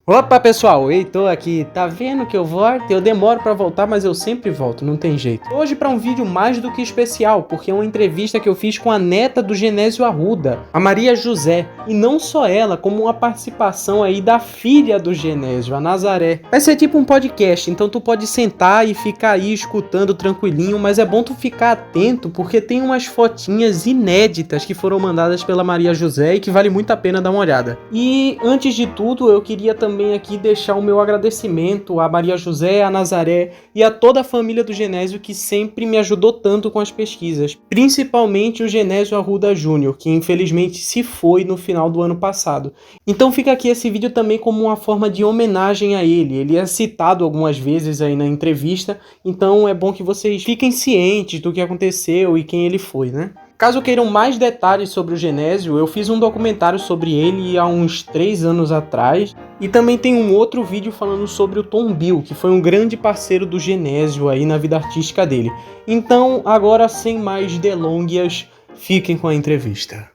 Opa pessoal, Heitor aqui. Tá vendo que eu volto? Eu demoro pra voltar, mas eu sempre volto, não tem jeito. Hoje pra um vídeo mais do que especial, porque é uma entrevista que eu fiz com a neta do Genésio Arruda, a Maria José. E não só ela, como uma participação aí da filha do Genésio, a Nazaré. Vai ser tipo um podcast, então tu pode sentar e ficar aí escutando tranquilinho, mas é bom tu ficar atento, porque tem umas fotinhas inéditas que foram mandadas pela Maria José e que vale muito a pena dar uma olhada. E antes de tudo, eu queria também aqui deixar o meu agradecimento a Maria José, a Nazaré e a toda a família do Genésio que sempre me ajudou tanto com as pesquisas, principalmente o Genésio Arruda Júnior, que infelizmente se foi no final do ano passado. Então fica aqui esse vídeo também como uma forma de homenagem a ele. Ele é citado algumas vezes aí na entrevista, então é bom que vocês fiquem cientes do que aconteceu e quem ele foi, né? Caso queiram mais detalhes sobre o Genésio, eu fiz um documentário sobre ele há uns 3 anos atrás. E também tem um outro vídeo falando sobre o Tom Bill, que foi um grande parceiro do Genésio aí na vida artística dele. Então, agora sem mais delongas, fiquem com a entrevista.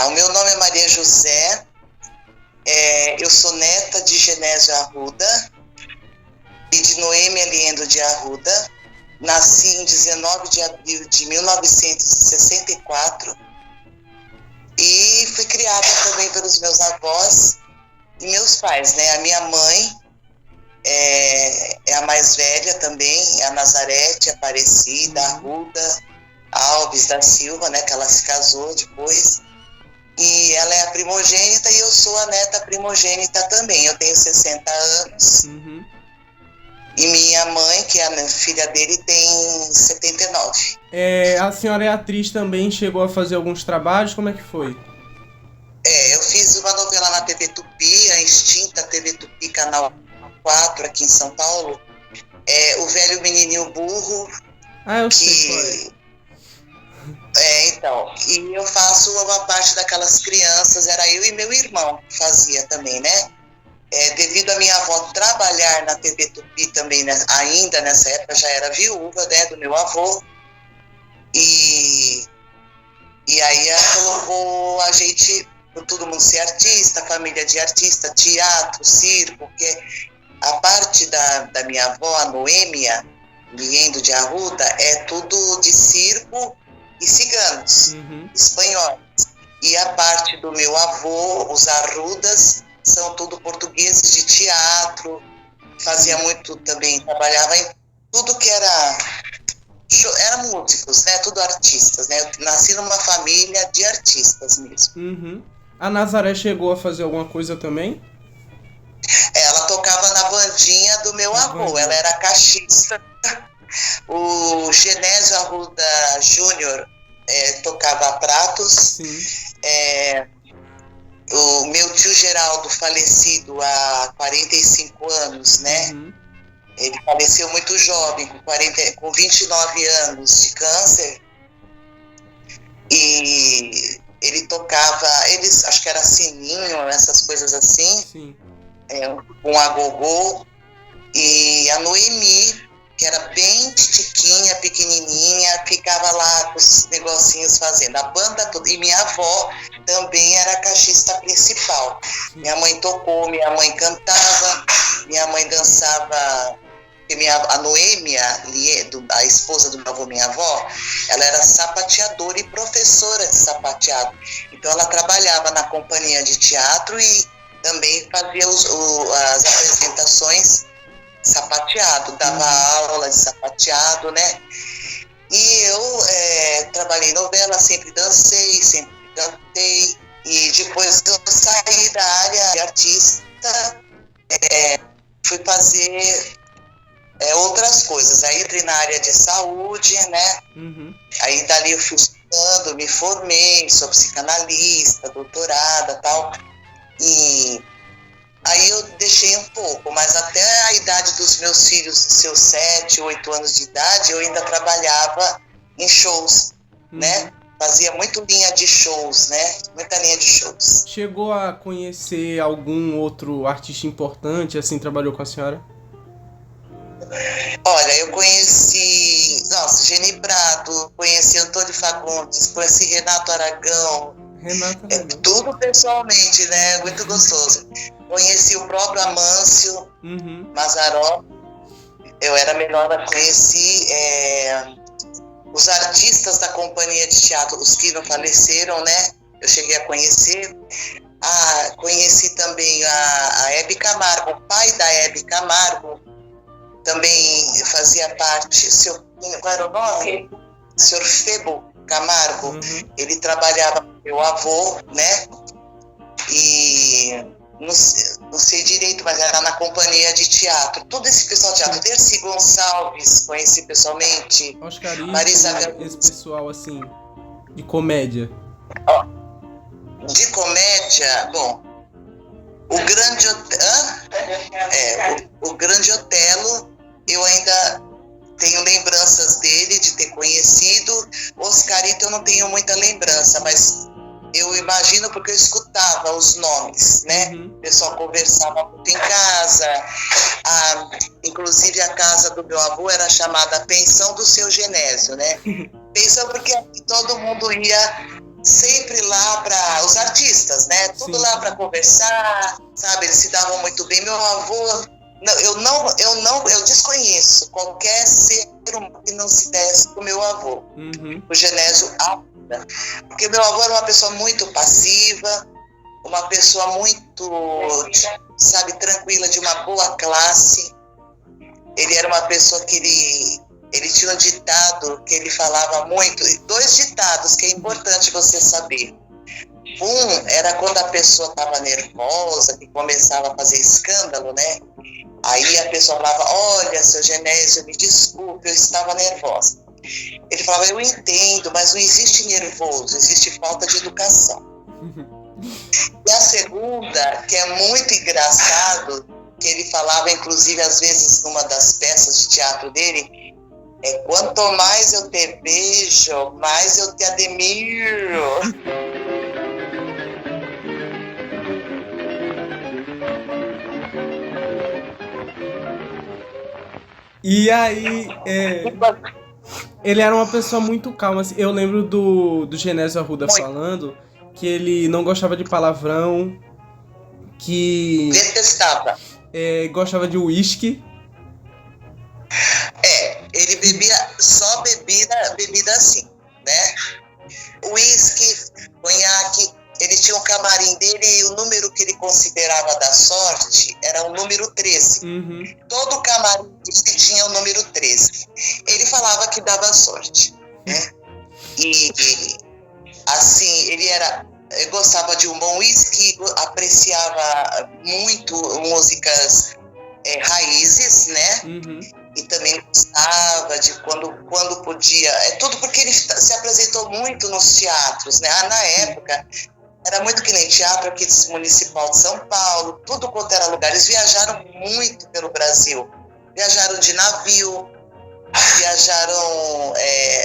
O meu nome é Maria José, eu sou neta de Genésio Arruda e de Noêmia Liendo de Arruda. Nasci em 19 de abril de 1964 e fui criada também pelos meus avós e meus pais, né? A minha mãe é a mais velha também, a Nazarete Aparecida Arruda Alves da Silva, né? Que ela se casou depois. E ela é a primogênita e eu sou a neta primogênita também. Eu tenho 60 anos. E minha mãe, que é a filha dele, tem 79. A senhora é atriz também, chegou a fazer alguns trabalhos, como é que foi? Eu fiz uma novela na TV Tupi, a extinta TV Tupi, Canal 4, aqui em São Paulo. O Velho Menininho Burro. Eu sei qual é. Então, e eu faço uma parte daquelas crianças, era eu e meu irmão que fazia também, né? Devido a minha avó trabalhar na TV Tupi também, né, ainda nessa época, já era viúva, né, do meu avô, e aí ela colocou a gente, todo mundo ser artista, família de artista, teatro, circo, porque a parte da minha avó, a Noêmia Liendo de Arruda, é tudo de circo e ciganos, espanhóis. E a parte do meu avô, os Arrudas, são tudo portugueses de teatro, fazia muito também, trabalhava em tudo que era músicos, né? Tudo artistas, né? Eu nasci numa família de artistas mesmo. A Nazaré chegou a fazer alguma coisa também? Ela tocava na bandinha do meu avô, ela era caixista. O Genésio Arruda Júnior tocava pratos. Sim. O meu tio Geraldo, falecido há 45 anos, né? Ele faleceu muito jovem, com 29 anos de câncer. E ele tocava, acho que era sininho, essas coisas assim. Sim. Com agogô. E a Noemi, que era bem titiquinha, pequenininha, ficava lá com os negocinhos fazendo. A banda toda. E minha avó também era a caixista principal. Minha mãe tocou, minha mãe cantava, minha mãe dançava. A Noêmia, a esposa do meu avô, minha avó, ela era sapateadora e professora de sapateado. Então ela trabalhava na companhia de teatro e também fazia as apresentações sapateado, dava aula de sapateado, né? E eu trabalhei em novela, sempre dancei, sempre cantei. E depois eu saí da área de artista, fui fazer outras coisas. Aí entrei na área de saúde, né? Aí dali eu fui estudando, me formei, sou psicanalista, doutorada e tal. E aí eu deixei um pouco, mas até a idade dos meus filhos, seus 7, 8 anos de idade, eu ainda trabalhava em shows, né? Fazia muito linha de shows, né? Muita linha de shows. Chegou a conhecer algum outro artista importante, assim, trabalhou com a senhora? Olha, eu conheci, Geni Prado, conheci conheci Antônio Fagundes, conheci Renato Aragão, tudo pessoalmente, né? Muito gostoso. Conheci o próprio Amâncio Mazzaropi, eu era menor, conheci os artistas da companhia de teatro, os que não faleceram, né? Eu cheguei a conhecer. Conheci também a Hebe Camargo, o pai da Hebe Camargo, também fazia parte, qual era o nome? Senhor Febo Camargo, ele trabalhava com meu avô, né? E não sei direito, mas era na companhia de teatro. Todo esse pessoal de teatro, Dercy Gonçalves, conheci pessoalmente. Oscarismo, Marisa, esse pessoal assim, de comédia. De comédia, bom, o Grande Otelo, eu ainda tenho lembranças dele, de ter conhecido. Oscarito eu não tenho muita lembrança, mas eu imagino porque eu escutava os nomes, né? O pessoal conversava muito em casa. Inclusive a casa do meu avô era chamada Pensão do Seu Genésio, né? Pensão porque todo mundo ia sempre lá para os artistas, né? Tudo lá para conversar, sabe? Eles se davam muito bem. Meu avô, eu desconheço qualquer ser humano que não se desse com meu avô, o Genésio Arruda, porque meu avô era uma pessoa muito passiva, uma pessoa muito, sabe, tranquila, de uma boa classe. Ele era uma pessoa que ele tinha um ditado que ele falava muito, 2 ditados que é importante você saber. Um era quando a pessoa estava nervosa, que começava a fazer escândalo, né? Aí a pessoa falava, olha, seu Genésio, me desculpe, eu estava nervosa. Ele falava, eu entendo, mas não existe nervoso, existe falta de educação. E a segunda, que é muito engraçado, que ele falava, inclusive, às vezes, numa das peças de teatro dele, quanto mais eu te beijo, mais eu te admiro. E aí, ele era uma pessoa muito calma. Assim, eu lembro do Genésio Arruda falando que ele não gostava de palavrão, que... Detestava. Gostava de uísque. Ele bebia só bebida assim, né? Uísque, conhaque. Ele tinha um camarim dele e o número que ele considerava da sorte era o número 13. Todo camarim dele tinha o número 13. Ele falava que dava sorte, né? E assim, ele gostava de um bom uísque, apreciava muito músicas raízes, né? E também gostava de quando podia. Tudo porque ele se apresentou muito nos teatros, né? Na época, era muito que nem teatro aqui municipal de São Paulo, tudo quanto era lugar. Eles viajaram muito pelo Brasil. Viajaram de navio, viajaram...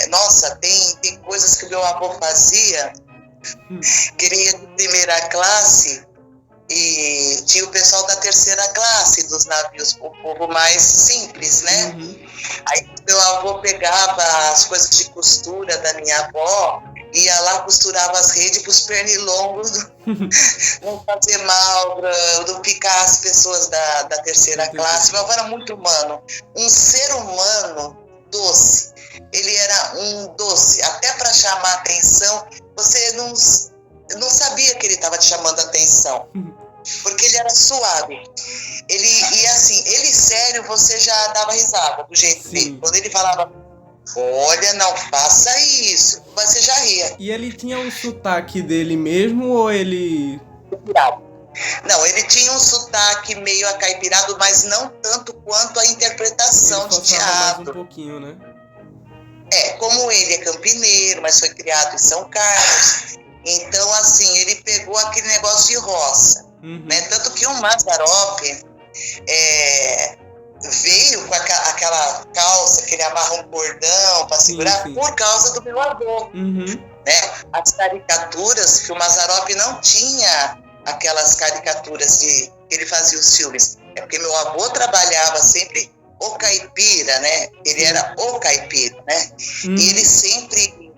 nossa, tem coisas que o meu avô fazia, que ele ia de primeira classe e tinha o pessoal da terceira classe dos navios, o povo mais simples, né? Aí meu avô pegava as coisas de costura da minha avó, ia lá, costurava as redes para os pernilongos não fazer mal, não picar as pessoas da terceira classe. Meu avô era muito humano, um ser humano doce. Ele era um doce, até para chamar atenção, você não sabia que ele estava te chamando a atenção, porque ele era suave. Ele sério, você já dava risada do jeito dele. Quando ele falava, olha, não faça isso, você já ria. E ele tinha um sotaque dele mesmo ou ele... Não, ele tinha um sotaque meio acaipirado, mas não tanto quanto a interpretação de teatro. Mais um pouquinho, né? Como ele é campineiro, mas foi criado em São Carlos, então assim, ele pegou aquele negócio de roça, né? Tanto que o Mazzaropi veio com aquela calça que ele amarra um cordão para segurar, por causa do meu avô, né? As caricaturas, que o Mazzaropi não tinha aquelas caricaturas que ele fazia os filmes, porque meu avô trabalhava sempre o caipira, né? Ele era o caipira, né? E ele sempre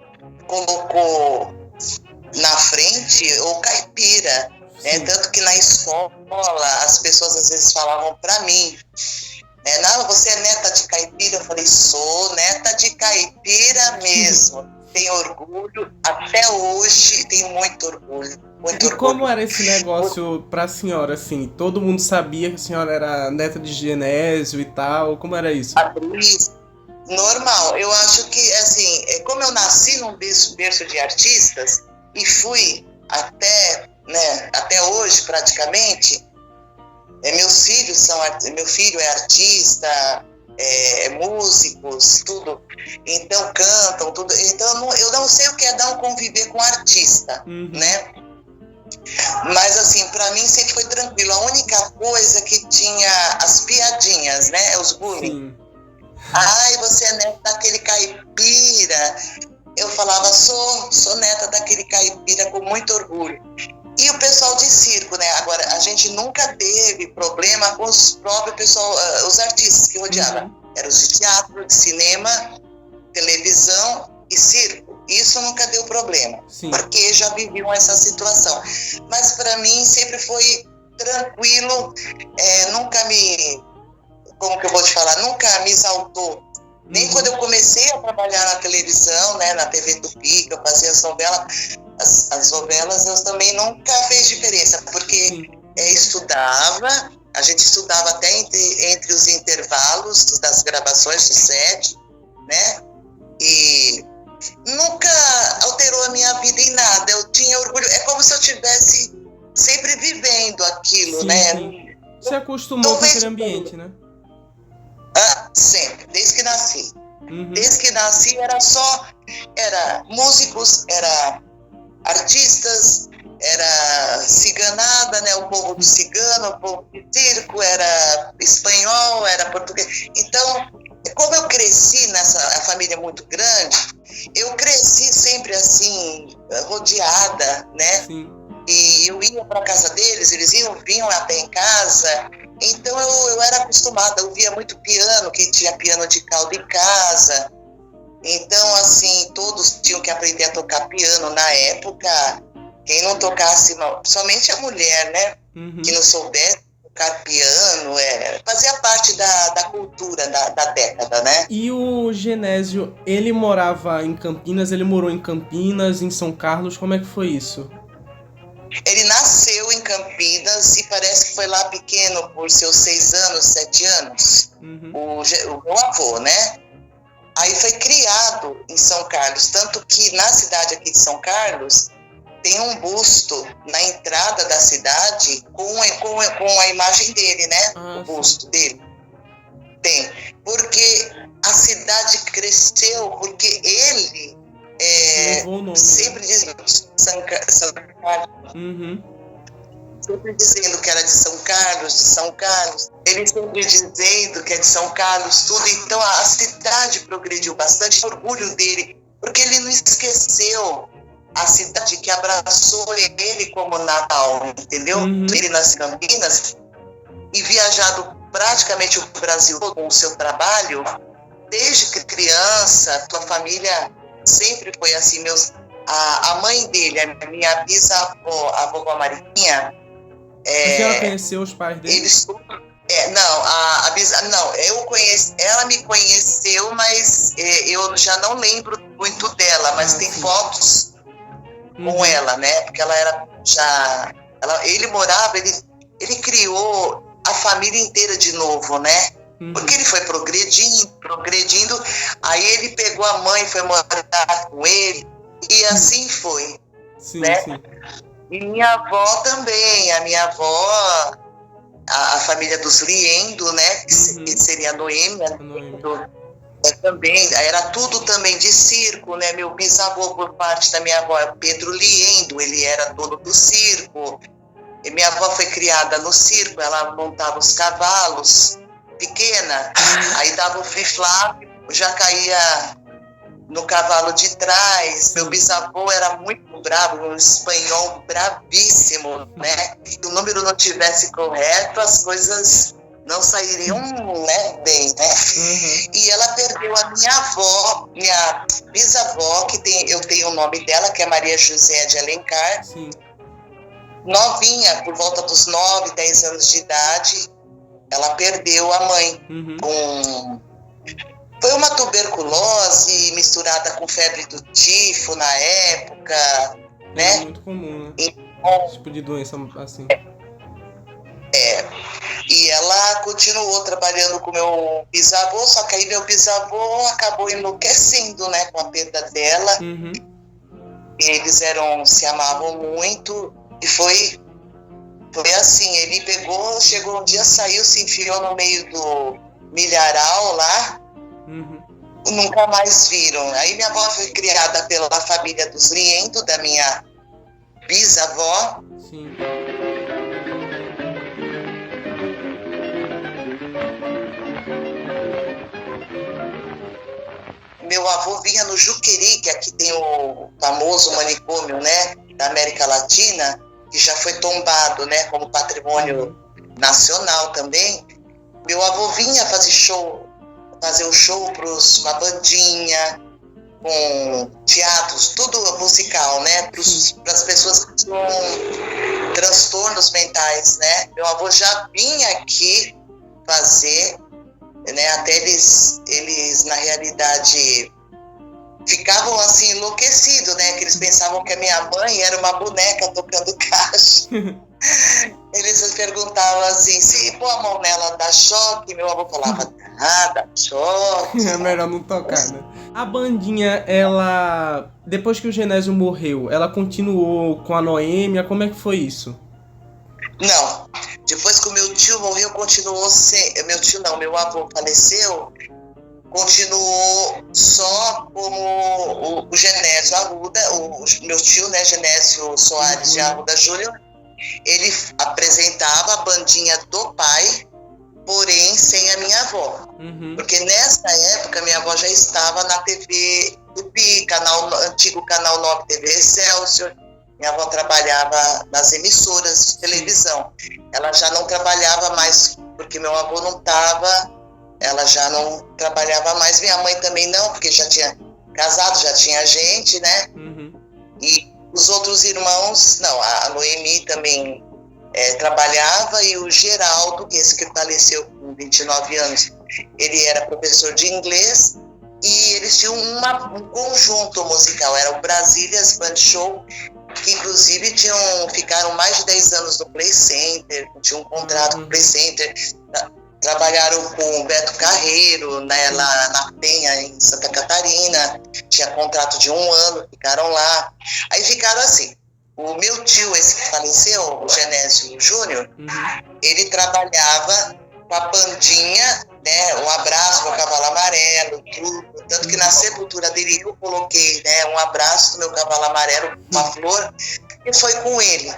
sou neta de caipira mesmo. Tenho orgulho, até hoje tenho muito orgulho. Muito E orgulho. como era esse negócio pra senhora, assim? Todo mundo sabia que a senhora era neta de Genésio e tal? Como era isso? Atriz, normal. Eu acho que, assim, como eu nasci num berço de artistas e fui até, né, até hoje praticamente, meu filho é artista, músicos, tudo, então cantam, tudo. Então eu não sei o que é dar um conviver com artista, né? Mas assim, pra mim sempre foi tranquilo. A única coisa que tinha as piadinhas, né? Os bullying. Ai, você é neta daquele caipira. Eu falava, sou neta daquele caipira com muito orgulho. E o pessoal de circo, né? Agora, a gente nunca teve problema com os próprios os artistas que rodeavam. Eram os de teatro, de cinema, televisão e circo. Isso nunca deu problema, porque já viviam essa situação. Mas para mim sempre foi tranquilo, nunca me... Como que eu vou te falar? Nunca me exaltou. Nem quando eu comecei a trabalhar na televisão, né, na TV Tupi, que eu fazia as novelas, as novelas eu também nunca fez diferença, porque a gente estudava até entre os intervalos das gravações do set, né, e nunca alterou a minha vida em nada. Eu tinha orgulho, é como se eu estivesse sempre vivendo aquilo, né. Você acostumou com aquele ambiente, né? Sempre, desde que nasci. Desde que nasci era músicos, era artistas, era ciganada, né? O povo do cigano, o povo de circo, era espanhol, era português. Então, como eu cresci a família muito grande, eu cresci sempre assim, rodeada, né? E eu ia para casa deles, eles vinham até em casa. Então eu era acostumada, eu via muito piano, que tinha piano de cauda em casa. Então, assim, todos tinham que aprender a tocar piano na época. Quem não tocasse, somente a mulher, né? Que não soubesse tocar piano, fazia parte da cultura da década, né? E o Genésio, ele morava em Campinas, ele morou em Campinas, em São Carlos, como é que foi isso? Ele nasceu em Campinas e parece que foi lá pequeno por seus 6 anos, 7 anos. O meu avô, né? Aí foi criado em São Carlos, tanto que na cidade aqui de São Carlos tem um busto na entrada da cidade com a imagem dele, né? O busto dele. Tem. Porque a cidade cresceu, porque ele sempre dizia São Carlos. Sempre dizendo que era de São Carlos. Ele sempre dizendo que é de São Carlos, tudo. Então a cidade progrediu bastante, orgulho dele, porque ele não esqueceu a cidade que abraçou ele como Natal, entendeu? Ele nasceu em Campinas e viajado praticamente o Brasil todo com o seu trabalho, desde criança. Tua família sempre foi assim. A mãe dele, a minha bisavó, a vovó Mariquinha, você já conheceu os pais dele? Eles, eu conheci, ela me conheceu, mas eu já não lembro muito dela, mas tem fotos com ela, né? Porque ela era ele morava, ele criou a família inteira de novo, né? Porque ele foi progredindo, aí ele pegou a mãe, foi morar com ele, e assim foi, né? E minha avó também, a família dos Liendo, né, que seria a Noêmia, também, era tudo também de circo, né, meu bisavô por parte da minha avó, Pedro Liendo, ele era dono do circo, e minha avó foi criada no circo, ela montava os cavalos, pequena, aí dava o friflap, já caía no cavalo de trás. Meu bisavô era muito bravo, um espanhol bravíssimo, né? Se o número não tivesse correto, as coisas não sairiam, né, bem, né? E ela perdeu a minha avó, minha bisavó, eu tenho o nome dela, que é Maria José de Alencar, novinha, por volta dos 9, 10 anos de idade, ela perdeu a mãe Foi uma tuberculose misturada com febre do tifo na época, né? É muito comum, né? Então, Esse tipo de doença assim. e ela continuou trabalhando com meu bisavô, só que aí meu bisavô acabou enlouquecendo, né, com a perda dela. Uhum. Eles se amavam muito, e foi assim, ele chegou um dia, saiu, se enfiou no meio do milharal lá, Uhum. nunca mais viram. Aí minha avó foi criada pela família dos Liendo, da minha bisavó. Sim. Meu avô vinha no Juqueri, que aqui tem o famoso manicômio, né, da América Latina, que já foi tombado, né, como patrimônio nacional também. Meu avô vinha fazer um show para uma bandinha, com teatros, tudo musical, né, para as pessoas que tinham transtornos mentais, né. Meu avô já vinha aqui fazer, né, até eles na realidade ficavam assim enlouquecidos, né, que eles pensavam que a minha mãe era uma boneca tocando caixa. Eles perguntavam assim, se pôr a mão nela dá choque? Meu avô falava, dá choque. É melhor não tocar, né? A bandinha, ela... Depois que o Genésio morreu, ela continuou com a Noêmia? Como é que foi isso? Não. Depois que o meu tio morreu, continuou sem... Meu tio não, meu avô faleceu, continuou só como o Genésio Arruda, o meu tio, né, Genésio Soares de Arruda Júnior. Ele apresentava a bandinha do pai, porém sem a minha avó. Porque nessa época minha avó já estava na TV Tupi, antigo Canal 9 TV Excelsior. Minha avó trabalhava nas emissoras de televisão. Ela já não trabalhava mais, porque meu avô não estava, ela já não trabalhava mais. Minha mãe também não, porque já tinha casado, já tinha gente, né? E os outros irmãos, não, a Noemi também trabalhava, e o Geraldo, esse que faleceu com 29 anos, ele era professor de inglês, e eles tinham um conjunto musical, era o Brasílias Band Show, que inclusive ficaram mais de 10 anos no Play Center, tinham um contrato com o Play Center, trabalharam com o Beto Carreiro, né, lá na Penha, em Santa Catarina, tinha contrato de 1 ano, ficaram lá. Aí ficaram assim. O meu tio, esse que faleceu, o Genésio Júnior, ele trabalhava com a bandinha, né, um abraço, meu cavalo amarelo, tudo. Tanto que na sepultura dele eu coloquei, né, um abraço do meu cavalo amarelo, uma flor, e foi com ele.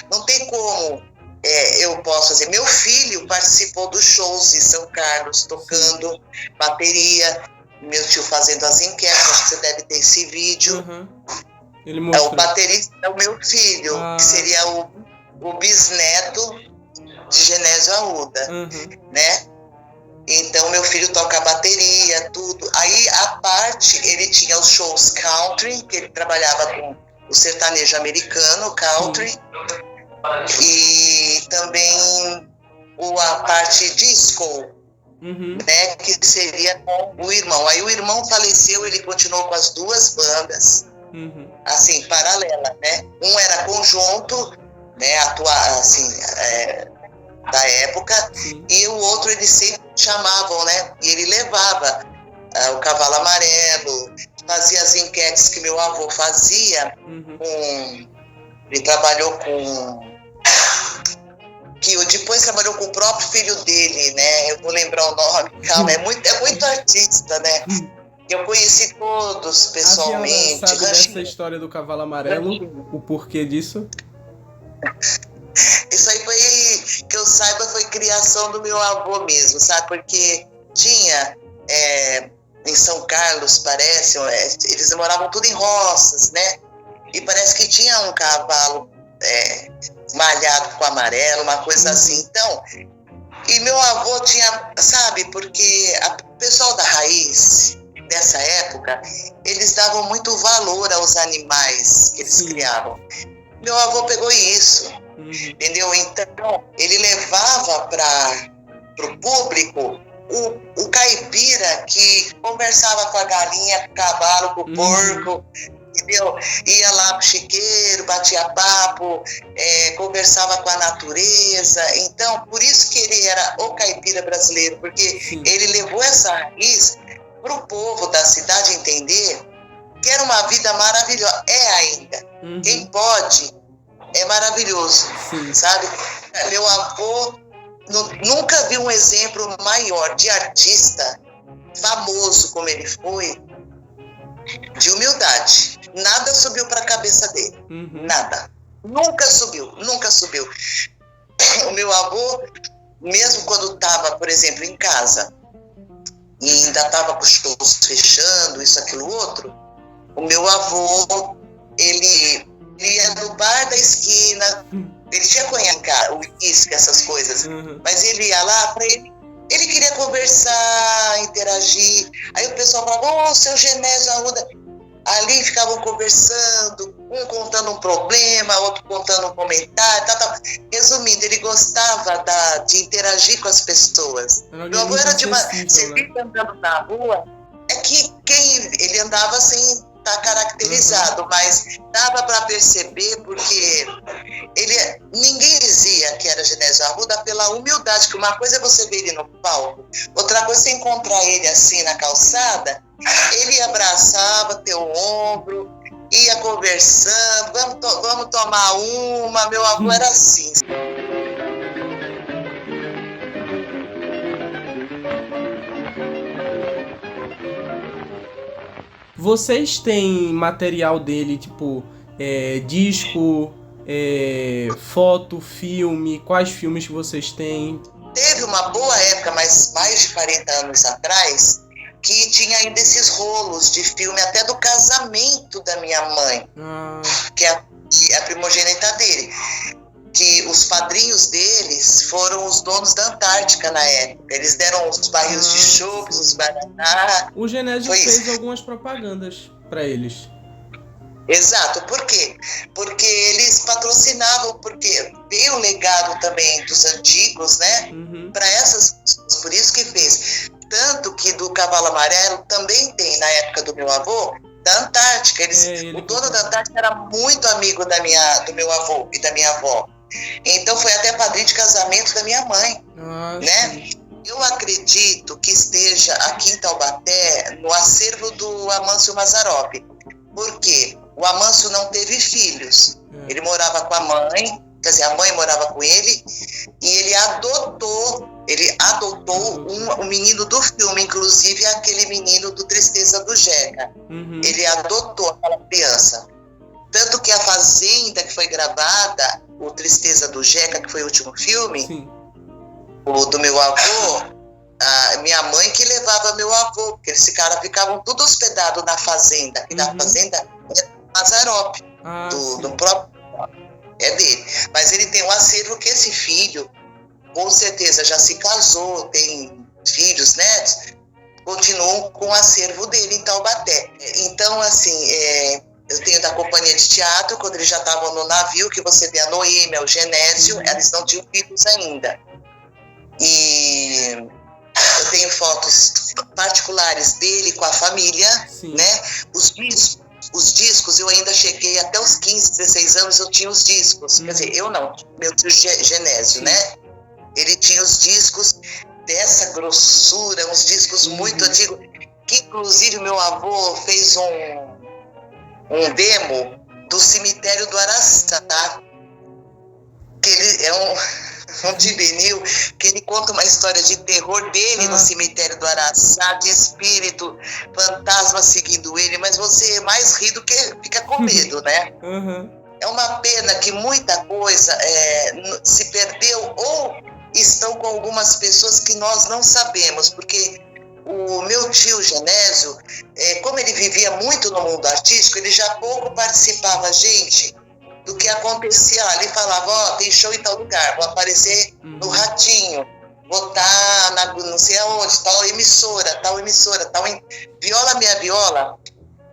Não tem como eu posso fazer. Meu filho participou dos shows em São Carlos, tocando bateria, meu tio fazendo as enquetes, acho que você deve ter esse vídeo. Ele mostrou. O baterista é o meu filho, que seria o bisneto de Genésio Arruda, né? Então, meu filho toca bateria, tudo. Aí, à parte, ele tinha os shows country, que ele trabalhava com o sertanejo americano, country, e também a parte disco, né, que seria com o irmão. Aí o irmão faleceu, ele continuou com as 2 bandas, assim, paralela, né? Um era conjunto, né, da época, e o outro eles sempre chamavam, né? E ele levava o cavalo amarelo, fazia as enquetes que meu avô fazia, ele trabalhou depois trabalhou com o próprio filho dele, né? Eu vou lembrar o nome, calma, é muito artista, né? Eu conheci todos pessoalmente. A senhora sabe dessa história do cavalo amarelo? O porquê disso? Isso aí que eu saiba, foi criação do meu avô mesmo, sabe? Porque tinha em São Carlos, parece, eles moravam tudo em roças, né? E parece que tinha um cavalo malhado com amarelo, uma coisa assim. Então, e meu avô tinha, sabe, porque o pessoal da raiz, dessa época, eles davam muito valor aos animais que eles criavam. Meu avô pegou isso, entendeu? Então, ele levava para o público o caipira que conversava com a galinha, com o cavalo, com o porco, entendeu? Ia lá pro chiqueiro, batia papo, conversava com a natureza. Então, por isso que ele era o caipira brasileiro, porque ele levou essa raiz pro povo da cidade entender que era uma vida maravilhosa. É ainda. Quem pode, é maravilhoso, sabe? Meu avô nunca vi um exemplo maior de artista, famoso como ele foi, de humildade. Nada subiu para a cabeça dele. Nada. Nunca subiu. O meu avô, mesmo quando estava, por exemplo, em casa, e ainda estava com os shows fechando, isso, aquilo, outro, o meu avô, ele ia no bar da esquina, ele tinha conhecido o uísque, essas coisas, mas ele ia lá para ele queria conversar, interagir. Aí o pessoal falava, seu Genésio Arruda. Ali ficavam conversando, um contando um problema, outro contando um comentário, tal. Resumindo, ele gostava de interagir com as pessoas. Meu avô era de uma... Você fica andando na rua, é que ele andava sem estar caracterizado, mas dava para perceber, porque ninguém dizia que era Genésio Arruda pela humildade, que uma coisa é você ver ele no palco, outra coisa é você encontrar ele assim na calçada, ele abraçava teu ombro, ia conversando, vamos tomar uma, meu avô era assim. Vocês têm material dele, tipo, disco, foto, filme? Quais filmes que vocês têm? Teve uma boa época, mas mais de 40 anos atrás, que tinha ainda esses rolos de filme, até do casamento da minha mãe, que é a primogênita dele. Que os padrinhos deles foram os donos da Antártica na época. Eles deram os barris de chopes, os guaraná. O Genésio fez algumas propagandas para eles. Exato. Por quê? Porque eles patrocinavam, porque veio o legado também dos antigos, né? Para essas pessoas. Por isso que fez. Tanto que do Cavalo Amarelo também tem, na época do meu avô, da Antártica. O dono da Antártica era muito amigo do meu avô e da minha avó. Então foi até padrinho de casamento da minha mãe, né? Eu acredito que esteja aqui em Taubaté no acervo do Amâncio Mazzaropi. Por quê? O Amâncio não teve filhos. Ele morava com a mãe, quer dizer, a mãe morava com ele, e ele adotou um menino do filme, inclusive aquele menino do Tristeza do Jeca. Ele adotou aquela criança. Tanto que a Fazenda, que foi gravada, o Tristeza do Jeca, que foi o último filme, o do meu avô, a minha mãe que levava meu avô, porque esse cara ficavam tudo hospedado na Fazenda. E na Fazenda é do Mazzaropi, do próprio, é dele. Mas ele tem um acervo que esse filho, com certeza, já se casou, tem filhos, netos, continuam com o acervo dele em Taubaté. Então, assim, eu tenho da companhia de teatro, quando eles já estavam no navio, que você vê a Noêmia, o Genésio, eles não tinham filhos ainda. E eu tenho fotos particulares dele com a família, né? Os discos, eu ainda cheguei até os 15, 16 anos, eu tinha os discos. Quer dizer, eu não, meu tio Genésio, né? Ele tinha os discos dessa grossura, uns discos muito antigos, que inclusive meu avô fez um demo do Cemitério do Araçá, tá? Que ele é um de vinil, que ele conta uma história de terror dele no Cemitério do Araçá, de espírito, fantasma seguindo ele, mas você mais ri do que fica com medo, né? É uma pena que muita coisa se perdeu ou estão com algumas pessoas que nós não sabemos, porque o meu tio Genésio, como ele vivia muito no mundo artístico, ele já pouco participava, gente, do que acontecia lá. Ele falava, tem show em tal lugar, vou aparecer no Ratinho, vou estar na não sei aonde, tal emissora, Viola Minha Viola,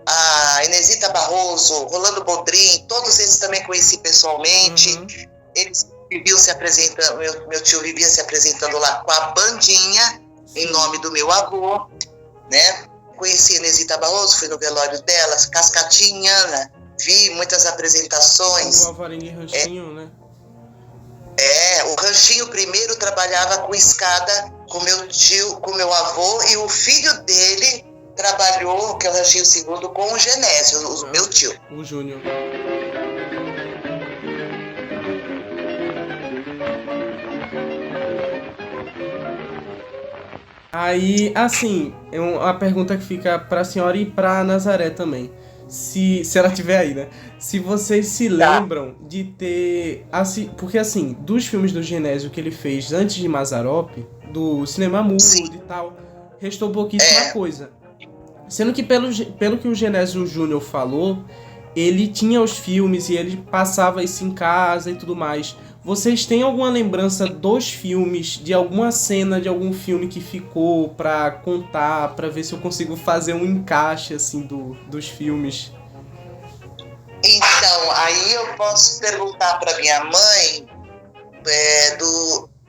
a Inesita Barroso, Rolando Boldrin, todos eles também conheci pessoalmente. Eles viviam se apresentando, meu tio vivia se apresentando lá com a bandinha. em nome do meu avô, né? Conheci Inesita Barroso, fui no velório dela, Cascatinhana, vi muitas apresentações. O Alvarengue Ranchinho, né? O Ranchinho primeiro trabalhava com escada com meu tio, com meu avô, e o filho dele trabalhou, que é o Ranchinho segundo, com o Genésio, o meu tio. O Júnior. Aí, assim, é uma pergunta que fica pra senhora e pra Nazaré também. Se ela tiver aí, né? Se vocês se lembram de ter... Assim, porque, assim, dos filmes do Genésio que ele fez antes de Mazzaropi, do Cinema Mudo e tal, restou pouquíssima coisa. Sendo que, pelo que o Genésio Júnior falou, ele tinha os filmes e ele passava isso em casa e tudo mais. Vocês têm alguma lembrança dos filmes, de alguma cena de algum filme que ficou pra contar, pra ver se eu consigo fazer um encaixe, assim, dos filmes? Então, aí eu posso perguntar pra minha mãe,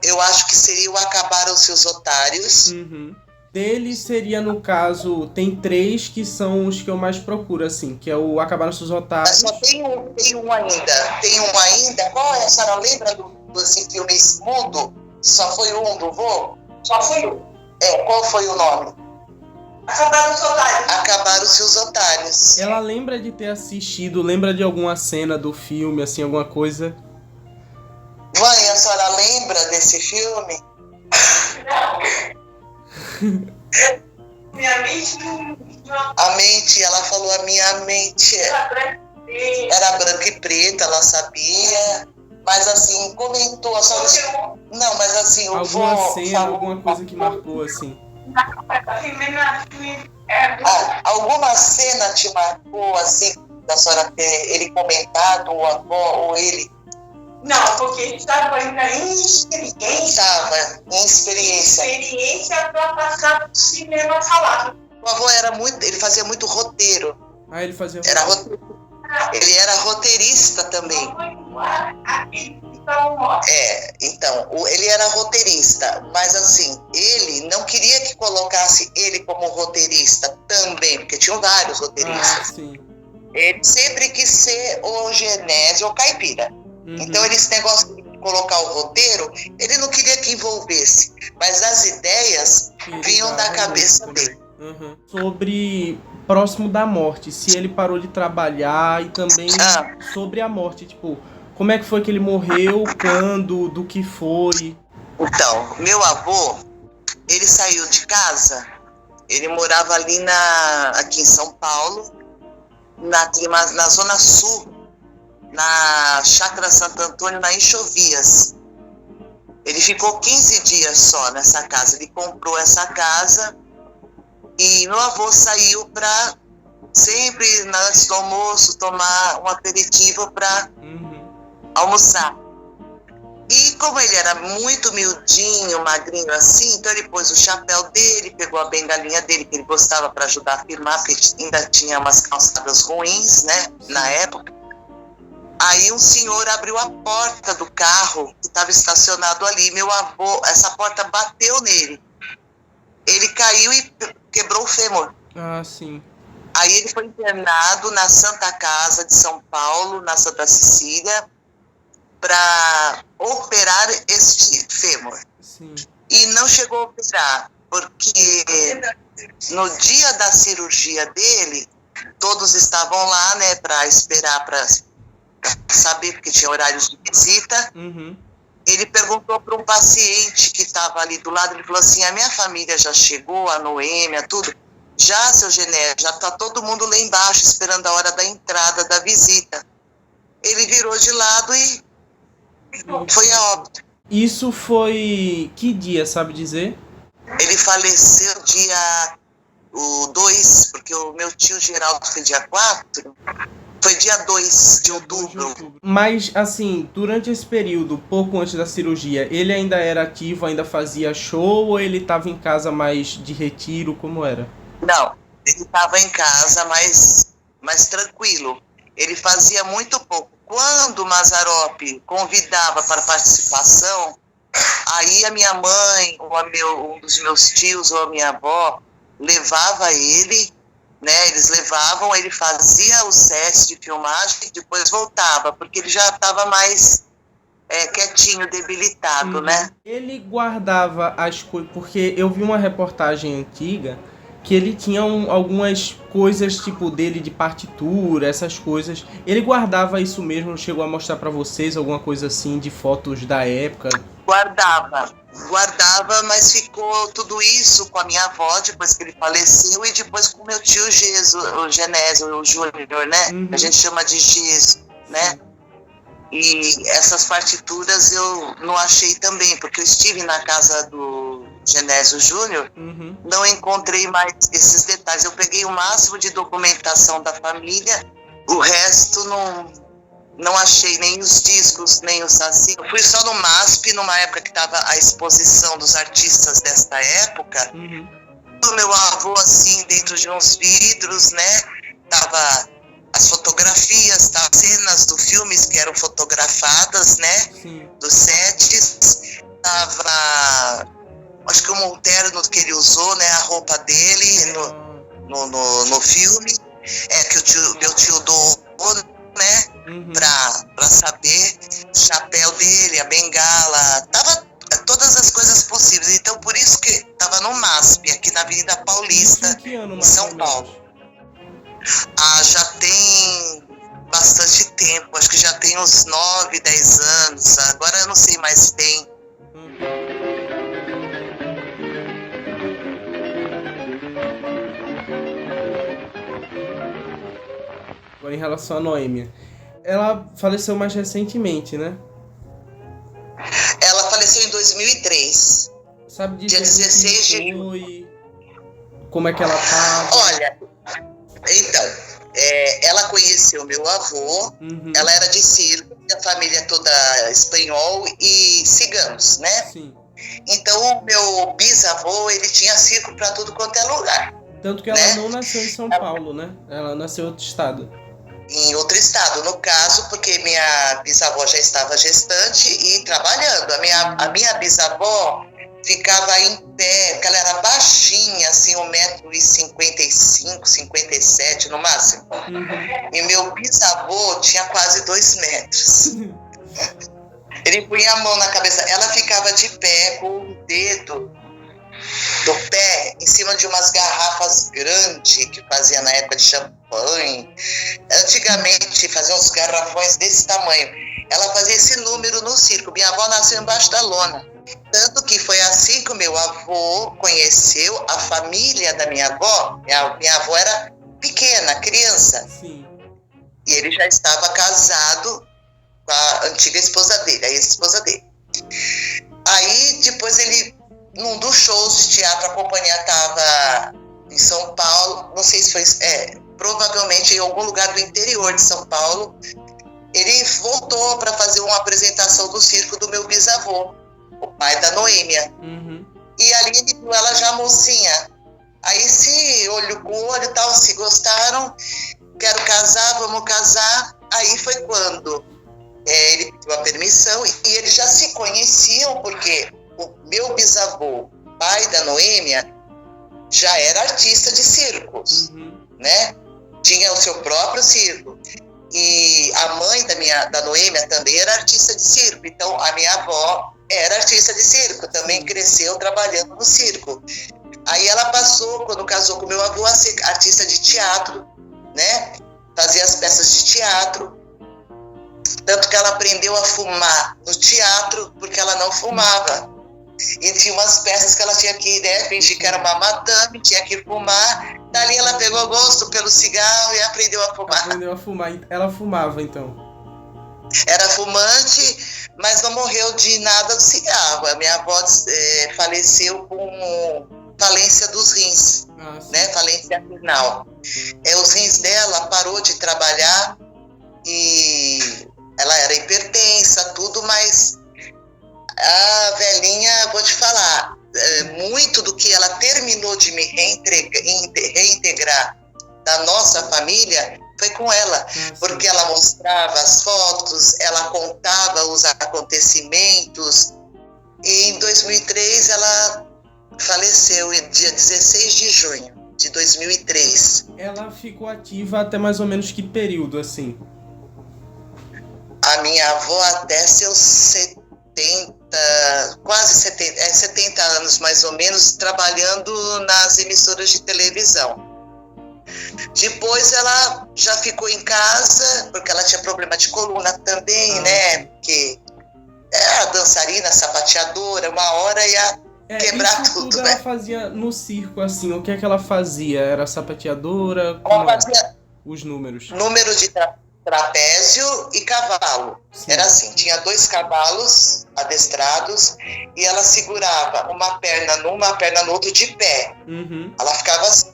eu acho que seria o Acabaram-se os Otários. Uhum. Dele seria, no caso, tem 3 que são os que eu mais procuro, assim, que é o Acabaram-se os Otários. Mas só tem um ainda. Tem um ainda? Qual é? A senhora lembra desse filme mudo? Só foi um do vô? Só foi um. Qual foi o nome? Acabaram-se os Otários. Acabaram-se os Otários. Ela lembra de ter assistido, lembra de alguma cena do filme, assim, alguma coisa? Mãe, a senhora lembra desse filme? Não. Minha mente a mente, ela falou, a minha mente era branca e preta, ela sabia, mas assim, comentou a senhora. Não, mas assim, o vô alguma cena, falou, alguma coisa que marcou, assim. Alguma cena te marcou, assim, da senhora ter ele comentado, o avô, ou ele? Não, porque ele estava ainda em experiência. Estava em experiência. Experiência para passar para o cinema falado. O avô era muito, ele fazia muito roteiro. Ele fazia roteiro. Ele era roteirista também. Então, ele era roteirista, mas assim, ele não queria que colocasse ele como roteirista também, porque tinham vários roteiristas. Sim. Ele sempre quis ser o Genésio ou Caipira. Então, esse negócio de colocar o roteiro, ele não queria que envolvesse, mas as ideias vinham da cabeça dele. Sobre próximo da morte, se ele parou de trabalhar e também sobre a morte, tipo, como é que foi que ele morreu, quando, do que foi? Então, meu avô, ele saiu de casa, ele morava ali aqui em São Paulo, na Zona Sul, na Chácara Santo Antônio, na Enxovias. Ele ficou 15 dias só nessa casa. Ele comprou essa casa e meu avô saiu para sempre, antes do almoço, tomar um aperitivo para almoçar. E como ele era muito miudinho, magrinho assim, então ele pôs o chapéu dele, pegou a bengalinha dele, que ele gostava, para ajudar a firmar, porque ainda tinha umas calçadas ruins, né, na época. Aí um senhor abriu a porta do carro que estava estacionado ali. Meu avô, essa porta bateu nele. Ele caiu e quebrou o fêmur. Sim. Aí ele foi internado na Santa Casa de São Paulo, na Santa Cecília, para operar este fêmur. Sim. E não chegou a operar, porque no dia da cirurgia dele, todos estavam lá, né, para esperar, para saber, porque tinha horários de visita. Ele perguntou para um paciente que estava ali do lado, ele falou assim, a minha família já chegou, a Noêmia, tudo. Já, seu Genésio, já está todo mundo lá embaixo, esperando a hora da entrada da visita. Ele virou de lado e foi a óbito. Isso foi que dia, sabe dizer? Ele faleceu dia 2, porque o meu tio Geraldo foi dia 4, foi dia 2 de outubro. Mas, assim, durante esse período, pouco antes da cirurgia, ele ainda era ativo, ainda fazia show, ou ele estava em casa mais de retiro, como era? Não, ele estava em casa mais tranquilo. Ele fazia muito pouco. Quando o Mazzaropi convidava para participação, Aí a minha mãe, um dos meus tios ou a minha avó levava ele, né? Eles levavam, ele fazia o set de filmagem e depois voltava, porque ele já estava mais quietinho, debilitado, né? Ele guardava as coisas, porque eu vi uma reportagem antiga que ele tinha algumas coisas tipo dele de partitura, essas coisas. Ele guardava isso mesmo, chegou a mostrar pra vocês alguma coisa assim de fotos da época? Guardava, mas ficou tudo isso com a minha avó depois que ele faleceu e depois com meu tio o Genésio, o Júnior, né? A gente chama de Geso, né? E essas partituras eu não achei também, porque eu estive na casa do Genésio Júnior, não encontrei mais esses detalhes. Eu peguei o máximo de documentação da família, o resto não achei nem os discos, nem o saci. Eu fui só no MASP, numa época que estava a exposição dos artistas desta época. O meu avô, assim, dentro de uns vidros, né? Tava as fotografias, tá? Cenas do filmes que eram fotografadas, né? Sim. Dos sets. Tava, acho que o monterno que ele usou, né? A roupa dele no filme. Que meu tio doou, né? Pra saber. O chapéu dele, a bengala. Tava todas as coisas possíveis. Então, por isso que tava no MASP, aqui na Avenida Paulista, em São Paulo. Já tem bastante tempo, acho que já tem uns 9, 10 anos, agora eu não sei mais tem. Agora em relação a Noêmia, ela faleceu mais recentemente, né? Ela faleceu em 2003. Sabe dizer dia 16 de julho? Como é que ela tá? Olha, então, ela conheceu meu avô, ela era de circo, a família toda espanhol e ciganos, né? Sim. Então o meu bisavô, ele tinha circo para tudo quanto é lugar. Tanto que ela não nasceu em São Paulo, né? Ela nasceu em outro estado. Em outro estado, no caso, porque minha bisavó já estava gestante e trabalhando. A minha bisavó ficava em pé, porque ela era baixinha, assim, 1,55 m, 57 no máximo. E meu bisavô tinha quase 2 metros. Ele punha a mão na cabeça, ela ficava de pé com o dedo do pé em cima de umas garrafas grandes que fazia na época de champanhe. Antigamente fazia uns garrafões desse tamanho. Ela fazia esse número no circo. Minha avó nasceu embaixo da lona. Tanto que foi assim que o meu avô conheceu a família da minha avó. Minha avó era pequena, criança. Sim. E ele já estava casado com a antiga esposa dele, a ex-esposa dele. Aí, depois ele, num dos shows de teatro, a companhia estava em São Paulo, não sei se foi, provavelmente em algum lugar do interior de São Paulo. Ele voltou para fazer uma apresentação do circo do meu bisavô, o pai da Noêmia. E ali ele viu ela já mocinha. Aí se olho com olho e tal, se gostaram, quero casar, vamos casar. Aí foi quando ele pediu a permissão e eles já se conheciam, porque o meu bisavô, pai da Noêmia, já era artista de circos, né? Tinha o seu próprio circo. E a mãe da Noêmia também era artista de circo. Então a minha avó era artista de circo, também cresceu trabalhando no circo. Aí ela passou, quando casou com meu avô, a ser artista de teatro, né? Fazia as peças de teatro. Tanto que ela aprendeu a fumar no teatro, porque ela não fumava. E tinha umas peças que ela tinha que, né, fingir que era uma madame, tinha que fumar. Dali ela pegou gosto pelo cigarro e aprendeu a fumar. Aprendeu a fumar. Ela fumava, então? Era fumante, mas não morreu de nada do cigarro. A minha avó faleceu com falência dos rins, né? Falência renal. Os rins dela parou de trabalhar e ela era hipertensa, tudo, mas a velhinha, vou te falar, muito do que ela terminou de me reintegrar da nossa família foi com ela, porque ela mostrava as fotos, ela contava os acontecimentos, E em 2003 ela faleceu, dia 16 de junho de 2003. Ela ficou ativa até mais ou menos que período, assim? A minha avó até seus 70, quase 70, 70 anos mais ou menos, trabalhando nas emissoras de televisão. Depois ela já ficou em casa, porque ela tinha problema de coluna também, né? Porque era dançarina, sapateadora, uma hora ia quebrar isso tudo, tudo né? Ela fazia no circo, assim, o que é que ela fazia? Era sapateadora? Ela fazia os números? número de trapézio e cavalo. Sim. Era assim, tinha 2 cavalos adestrados e ela segurava uma perna numa, perna no outro de pé. Uhum. Ela ficava assim.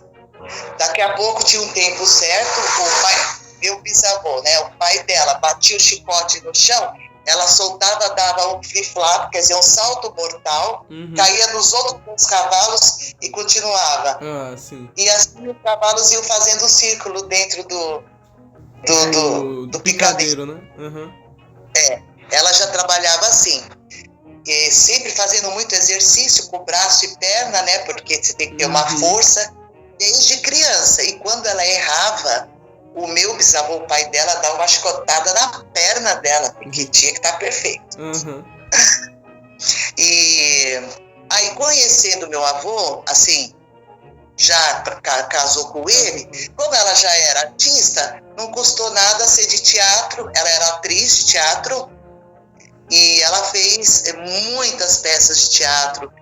Daqui a pouco tinha um tempo certo, o pai, meu bisavô, né, o pai dela batia o chicote no chão, ela soltava, dava um flip-flap, quer dizer, um salto mortal, caía nos outros cavalos e continuava. Sim. E assim os cavalos iam fazendo um círculo dentro do picadeiro, né? Uhum. Ela já trabalhava assim. E sempre fazendo muito exercício com braço e perna, né? Porque você tem que ter uma força desde criança. E quando ela errava, o meu bisavô, o pai dela, dava uma chicotada na perna dela, porque tinha que estar perfeito. E aí, conhecendo meu avô, assim, já casou com ele, como ela já era artista, não custou nada ser de teatro, ela era atriz de teatro, e ela fez muitas peças de teatro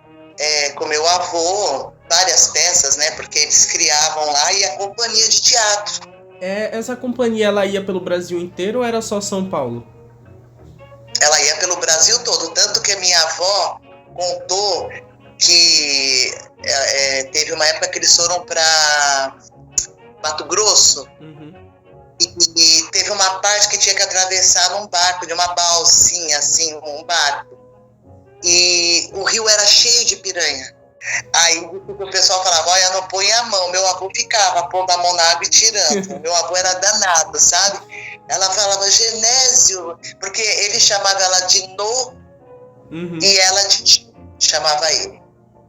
com meu avô, várias peças, né, porque eles criavam lá, e a companhia de teatro. Essa companhia, ela ia pelo Brasil inteiro ou era só São Paulo? Ela ia pelo Brasil todo, tanto que a minha avó contou que teve uma época que eles foram para Mato Grosso, e teve uma parte que tinha que atravessar num barco, de uma balsinha, assim, um barco. E o rio era cheio de piranha. Aí o pessoal falava, olha, não põe a mão. Meu avô ficava pondo a mão na água e tirando. Meu avô era danado, sabe? Ela falava, Genésio, porque ele chamava ela de No, e ela de chamava ele.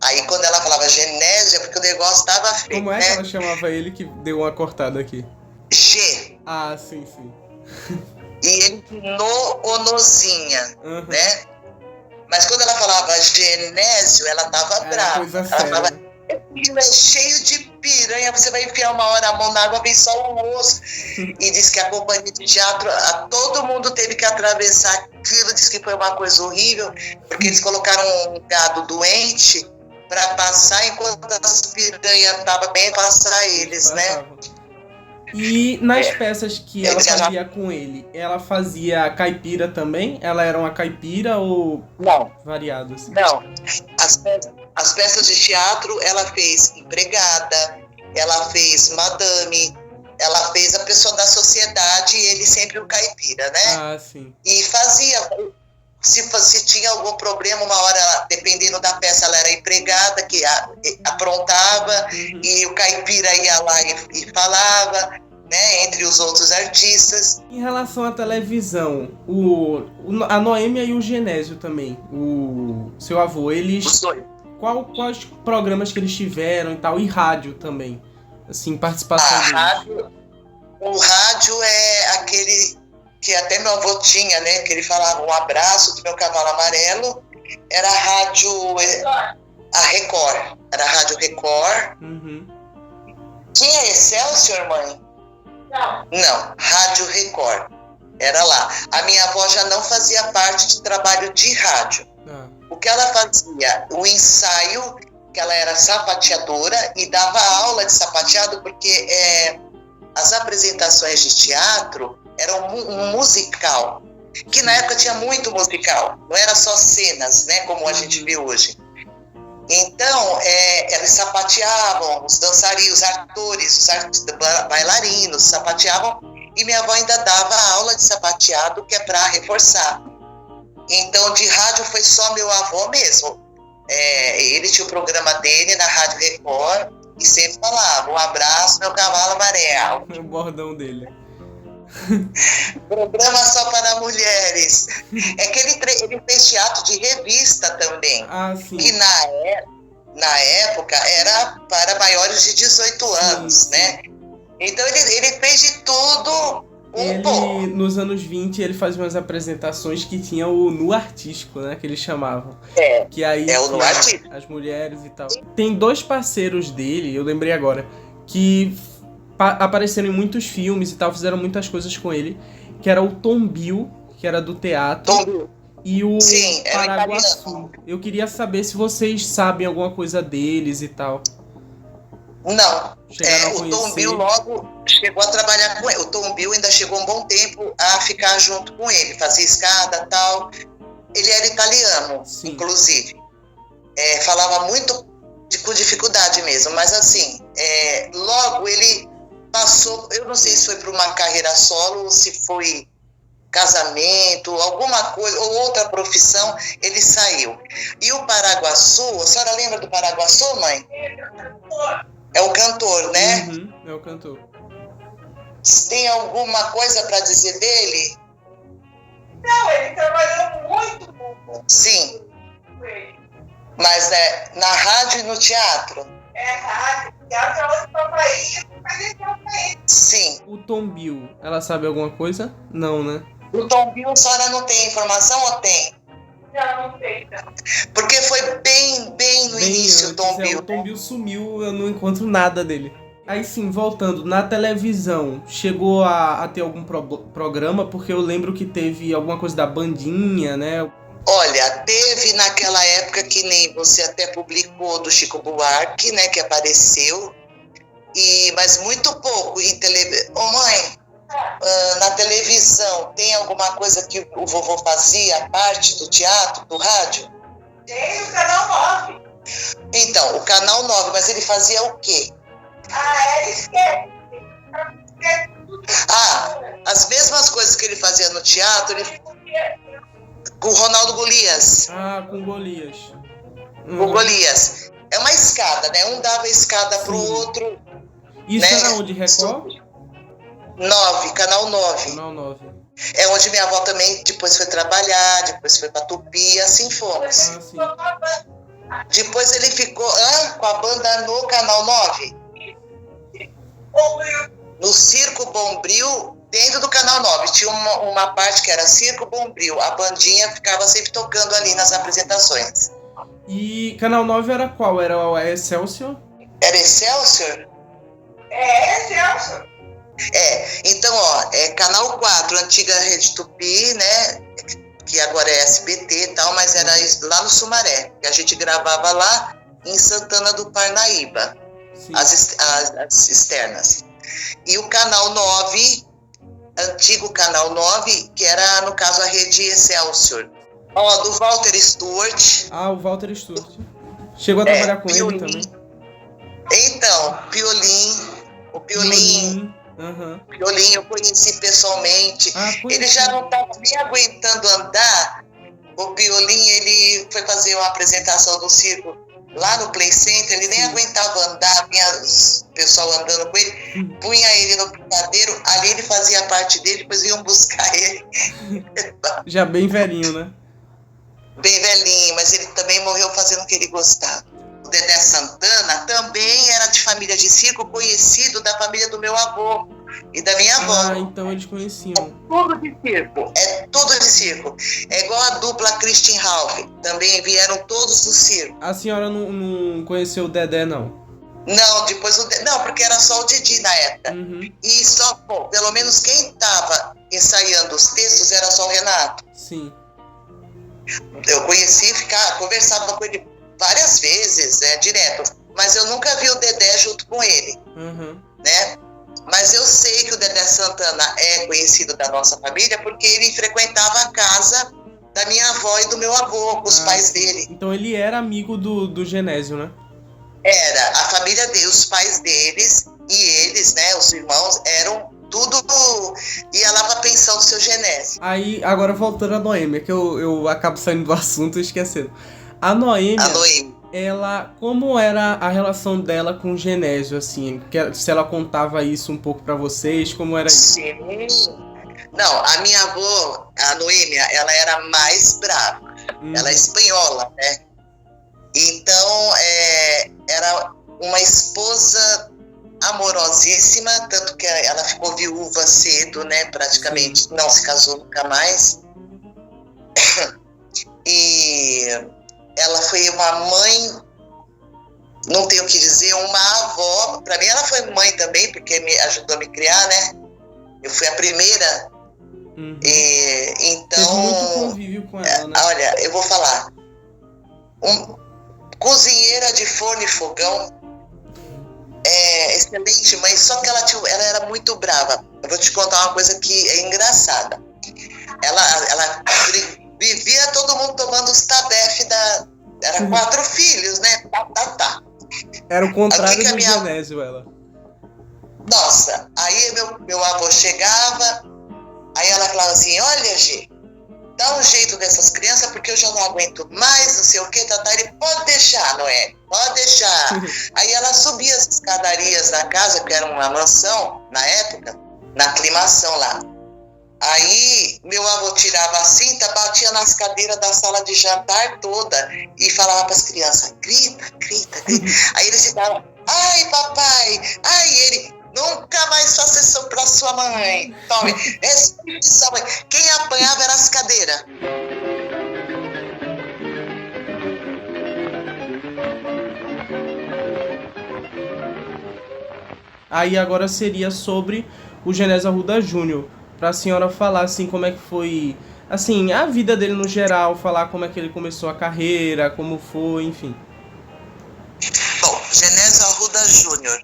Aí quando ela falava Genésio, é porque o negócio estava feio. Como é que ela chamava ele, que deu uma cortada aqui? G. Ah, sim. E ele No ou Nozinha, né? Mas quando ela falava Genésio, ela tava brava. Coisa ela séria. falava, é cheio de piranha, você vai enfiar uma hora a mão na água, vem só o osso. E disse que a companhia de teatro, todo mundo teve que atravessar aquilo, disse que foi uma coisa horrível, porque eles colocaram um gado doente para passar, enquanto as piranhas estavam bem, passar eles, né? E nas peças que ela fazia com ele, ela fazia caipira também? Ela era uma caipira ou variado assim? Não. As peças de teatro, ela fez empregada, ela fez madame, ela fez a pessoa da sociedade e ele sempre o caipira, né? Ah, sim. E fazia, se tinha algum problema, uma hora, dependendo da peça, ela era empregada, que aprontava, e o caipira ia lá e falava, né, entre os outros artistas. Em relação à televisão, a Noêmia e o Genésio também, o seu avô, eles... Quais programas que eles tiveram e tal, e rádio também, assim, participação deles? O rádio é aquele que até meu avô tinha, né, que ele falava um abraço do meu cavalo amarelo, era a rádio, a Record, era a Rádio Record. Tinha Excelsior, mãe? Não, Rádio Record, era lá. A minha avó já não fazia parte de trabalho de rádio. O que ela fazia? O ensaio, que ela era sapateadora e dava aula de sapateado, porque as apresentações de teatro eram um musical, que na época tinha muito musical, não era só cenas, né, como a gente vê hoje. Então, eles sapateavam, os dançarinos, os atores, os bailarinos sapateavam, e minha avó ainda dava aula de sapateado, que é para reforçar. Então, de rádio foi só meu avô mesmo. Ele tinha o programa dele na Rádio Record e sempre falava, um abraço, meu cavalo amarelo. O bordão dele. Programa só para mulheres. É que ele fez teatro de revista também. Ah, sim. Que na época era para maiores de 18 anos, sim. né? Então ele fez de tudo pouco. Nos anos 20, ele fazia umas apresentações que tinha o nu artístico, né? Que eles chamavam. Que aí o nu artístico. As mulheres e tal. Tem 2 parceiros dele, eu lembrei agora, que apareceram em muitos filmes e tal, fizeram muitas coisas com ele, que era o Tom Bill, que era do teatro, e o Paraguaçu. Eu queria saber se vocês sabem alguma coisa deles e tal. Não, o Tom Bill logo chegou a trabalhar com ele. O Tom Bill ainda chegou um bom tempo a ficar junto com ele, fazia escada e tal. Ele era italiano, sim, inclusive. Falava muito com dificuldade mesmo, mas assim, logo ele passou, eu não sei se foi para uma carreira solo ou se foi casamento, alguma coisa, ou outra profissão, ele saiu. E o Paraguaçu, a senhora lembra do Paraguaçu, mãe? É o cantor, né? Uhum, é o cantor. Tem alguma coisa para dizer dele? Não, ele trabalhou muito. Sim. Mas na rádio e no teatro? Rádio, teatro é outro país, mas ele é um país. Sim. O Tom Bill, ela sabe alguma coisa? Não, né? O Tom Bill, a senhora não tem informação ou tem? Não sei, não. Porque foi bem no início o Tom Bill. O Tom Bill sumiu, eu não encontro nada dele. Aí sim, voltando, na televisão, chegou a ter algum programa? Porque eu lembro que teve alguma coisa da Bandinha, né? Olha, teve naquela época que nem você até publicou do Chico Buarque, né, que apareceu, mas muito pouco em televisão. Ô mãe, na televisão tem alguma coisa que o vovô fazia, a parte do teatro, do rádio? Tem o Canal 9. Então, o Canal 9, mas ele fazia o quê? Ele esquece. As mesmas coisas que ele fazia no teatro, com o Ronaldo Golias. Com o Golias. O Golias. É uma escada, né? Um dava a escada pro outro. Isso, né? era onde? Record? 9, Canal 9. Canal 9. É onde minha avó também depois foi trabalhar, depois foi pra Tupi, assim fomos. Sim. Depois ele ficou com a banda no Canal 9. No Circo Bombril, dentro do Canal 9. Tinha uma parte que era Circo Bombril. A bandinha ficava sempre tocando ali nas apresentações. E Canal 9 era qual? Era o Excelsior? Era Excelsior? Excelsior. Então, Canal 4, antiga Rede Tupi, né? Que agora é SBT e tal, mas era lá no Sumaré, que a gente gravava lá em Santana do Parnaíba, as externas. E o Canal 9, antigo Canal 9, que era, no caso, a Rede Excelsior. Do Walter Stewart. O Walter Stewart. Chegou a trabalhar com Piolim. ele também? Então, O Piolim. Uhum. Piolim eu conheci pessoalmente. Ele já não estava nem aguentando andar. O Piolim, ele foi fazer uma apresentação do circo lá no Play Center, ele nem aguentava andar, vinha o pessoal andando com ele, punha ele no picadeiro, ali ele fazia a parte dele, depois iam buscar ele. Já bem velhinho, né? Bem velhinho, mas ele também morreu fazendo o que ele gostava. O Dedé Santana também era de família de circo, conhecido da família do meu avô e da minha avó. Então eles conheciam. Tudo de circo, tudo de circo. É igual a dupla Christian Ralph, também vieram todos do circo. A senhora não conheceu o Dedé, não? Não, depois não, porque era só o Didi na época. Uhum. E só, pelo menos quem estava ensaiando os textos era só o Renato. Sim. Eu conheci, conversava com ele várias vezes, direto, mas eu nunca vi o Dedé junto com ele, né? Mas eu sei que o Dedé Santana é conhecido da nossa família porque ele frequentava a casa da minha avó e do meu avô, com os pais dele. Então ele era amigo do Genésio, né? Era, a família dele, os pais deles e eles, né, os irmãos, eram tudo, ia lá pra pensão do seu Genésio. Aí, agora voltando a Noêmia, que eu acabo saindo do assunto e esquecendo. A Noêmia, ela, como era a relação dela com o Genésio, assim, se ela contava isso um pouco pra vocês, como era isso? Sim. Não, a minha avó, a Noêmia, ela era mais brava. Ela é espanhola, né? Então, era uma esposa amorosíssima, tanto que ela ficou viúva cedo, né? Praticamente não se casou nunca mais. E ela foi uma mãe, não tenho o que dizer, uma avó. Para mim, ela foi mãe também, porque me ajudou a me criar, né? Eu fui a primeira. Então, teve muito convívio com ela, né? Olha, eu vou falar. Cozinheira de forno e fogão, excelente mãe, só que ela era muito brava. Eu vou te contar uma coisa que é engraçada. Ela vivia todo mundo tomando os tabef Era 4 filhos, né? Era o contrário do Genésio, ela. Nossa, aí meu avô chegava, aí ela falava assim, olha, Gê, dá um jeito dessas crianças, porque eu já não aguento mais, não sei o que, ele pode deixar, Noé, pode deixar. Aí ela subia as escadarias da casa, que era uma mansão, na época, na aclimação lá. Aí meu avô tirava a cinta, batia nas cadeiras da sala de jantar toda e falava para as crianças, grita, grita, grita. Aí eles ficavam, ai papai, ai ele, nunca mais faça isso para sua mãe. Tome, respeite sua mãe. Quem apanhava era as cadeiras. Aí agora seria sobre o Genésio Arruda Júnior. Pra senhora falar, assim, como é que foi, assim, a vida dele no geral, falar como é que ele começou a carreira, como foi, enfim. Bom, Genésio Arruda Júnior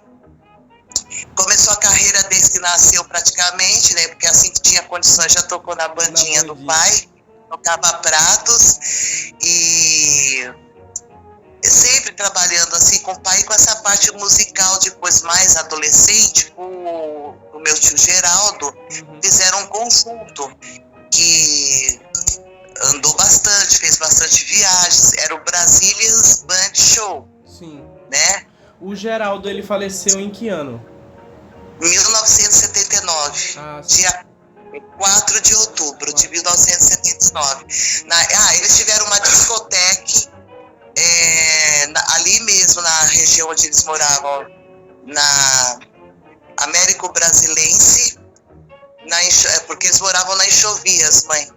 começou a carreira desde que nasceu praticamente, né, porque assim que tinha condições já tocou na bandinha do pai, tocava pratos e sempre trabalhando assim com o pai, com essa parte musical. Depois mais adolescente, com o meu tio Geraldo, fizeram um conjunto que andou bastante, fez bastante viagens, era o Brazilians Band Show. Sim. Né? O Geraldo, ele faleceu em que ano? 1979, dia 4 de outubro de 1979. Eles tiveram uma discoteca ali mesmo, na região onde eles moravam, na Américo Brasilense, porque eles moravam na Enxovias, mãe.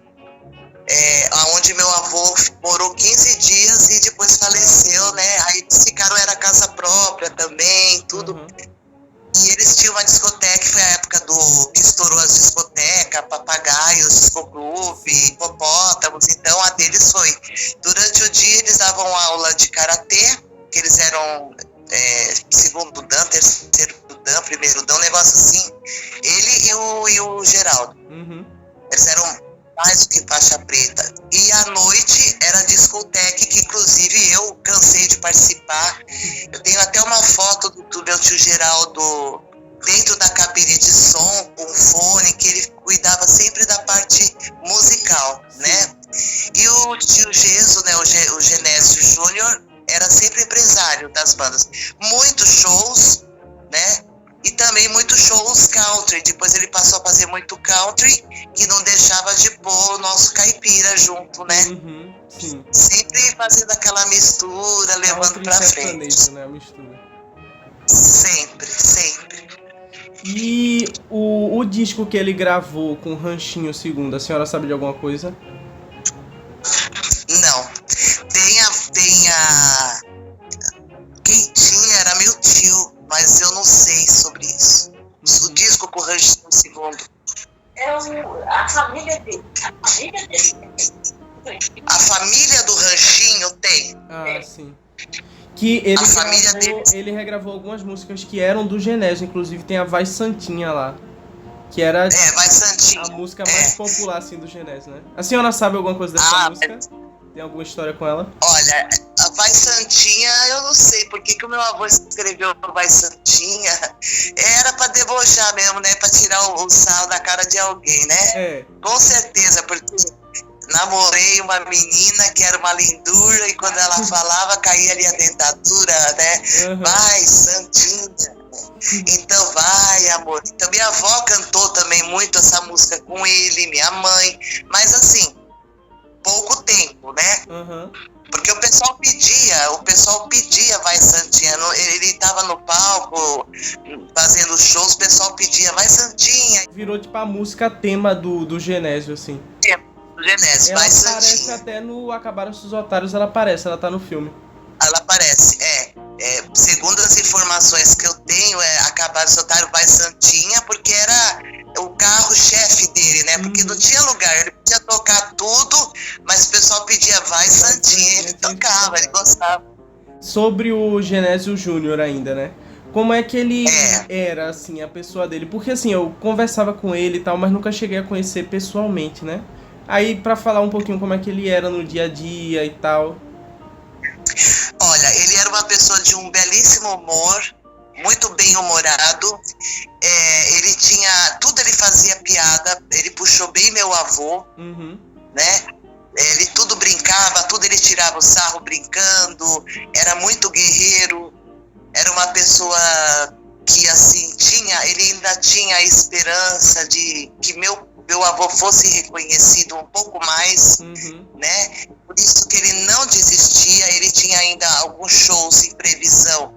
Onde meu avô morou 15 dias e depois faleceu, né? Aí eles ficaram, era casa própria também, tudo. E eles tinham uma discoteca, foi a época que estourou as discotecas, Papagaios, Disco Club, Hipopótamos. Então a deles foi, durante o dia eles davam aula de karatê, que eles eram segundo dan, terceiro dan, primeiro dan, um negócio assim. Ele e o Geraldo. Eles eram mais do que faixa preta. E à noite era discoteca, que inclusive eu cansei de participar. Eu tenho até uma foto do meu tio Geraldo dentro da cabine de som, com fone, que ele cuidava sempre da parte musical, né? E o tio Geso, né, o Genésio Júnior, era sempre empresário das bandas. Muitos shows, né? E também muitos shows country. Depois ele passou a fazer muito country, que não deixava de pôr o nosso caipira junto, né? Sim. Sempre fazendo aquela mistura, levando pra frente. Né? A mistura. Sempre, sempre. E o disco que ele gravou com o Ranchinho II, a senhora sabe de alguma coisa? Não. Quem tinha era meu tio, mas eu não sei sobre isso. O disco com o Ranchinho II. A família dele. A família do Ranchinho tem. Sim. Que ele regravou algumas músicas que eram do Genésio, inclusive tem a Vai Santinha lá. Que era Vai Santinha. A música mais popular assim do Genésio, né? A senhora sabe alguma coisa dessa música? Tem alguma história com ela? Olha, a Vai Santinha, eu não sei por que o meu avô escreveu Vai Santinha. Era pra debochar mesmo, né? Pra tirar o sal da cara de alguém, né? Com certeza, porque namorei uma menina que era uma lindura e quando ela falava caía ali a dentadura, né? Vai, Santinha. Então vai, amor. Então minha avó cantou também muito essa música com ele, minha mãe. Mas assim, pouco tempo, né? Porque o pessoal pedia Vai Santinha. Ele estava no palco fazendo shows, o pessoal pedia Vai Santinha. Virou tipo a música tema do Genésio, assim. Do Genésio, Vai Santinha. Ela aparece até no Acabaram-se os Otários, ela tá no filme. Ela aparece, segundo as informações que eu tenho, Acabaram-se os Otários, Vai Santinha, porque era o carro-chefe dele, né? Porque não tinha lugar, ele podia tocar tudo, mas o pessoal pedia Vai Santinha, ele tocava, ele gostava. Sobre o Genésio Júnior ainda, né? Como é que ele era, assim, a pessoa dele? Porque, assim, eu conversava com ele e tal, mas nunca cheguei a conhecer pessoalmente, né? Aí, pra falar um pouquinho como é que ele era no dia a dia e tal. Olha, ele era uma pessoa de um belíssimo humor, muito bem-humorado. Ele tinha... Tudo ele fazia piada, ele puxou bem meu avô, né? Ele tudo brincava, tudo ele tirava o sarro brincando, era muito guerreiro, era uma pessoa que, assim, ele ainda tinha a esperança de que meu avô fosse reconhecido um pouco mais, né? Por isso que ele não desistia, ele tinha ainda alguns shows em previsão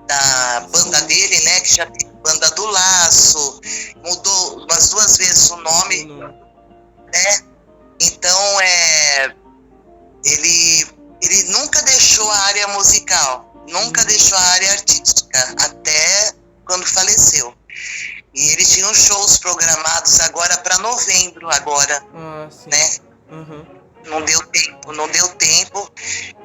da banda dele, né? Que já tem Banda do Laço, mudou umas 2 vezes o nome, né? Então, ele nunca deixou a área musical, nunca deixou a área artística, até quando faleceu. E ele tinha uns shows programados agora para novembro, né? Não deu tempo.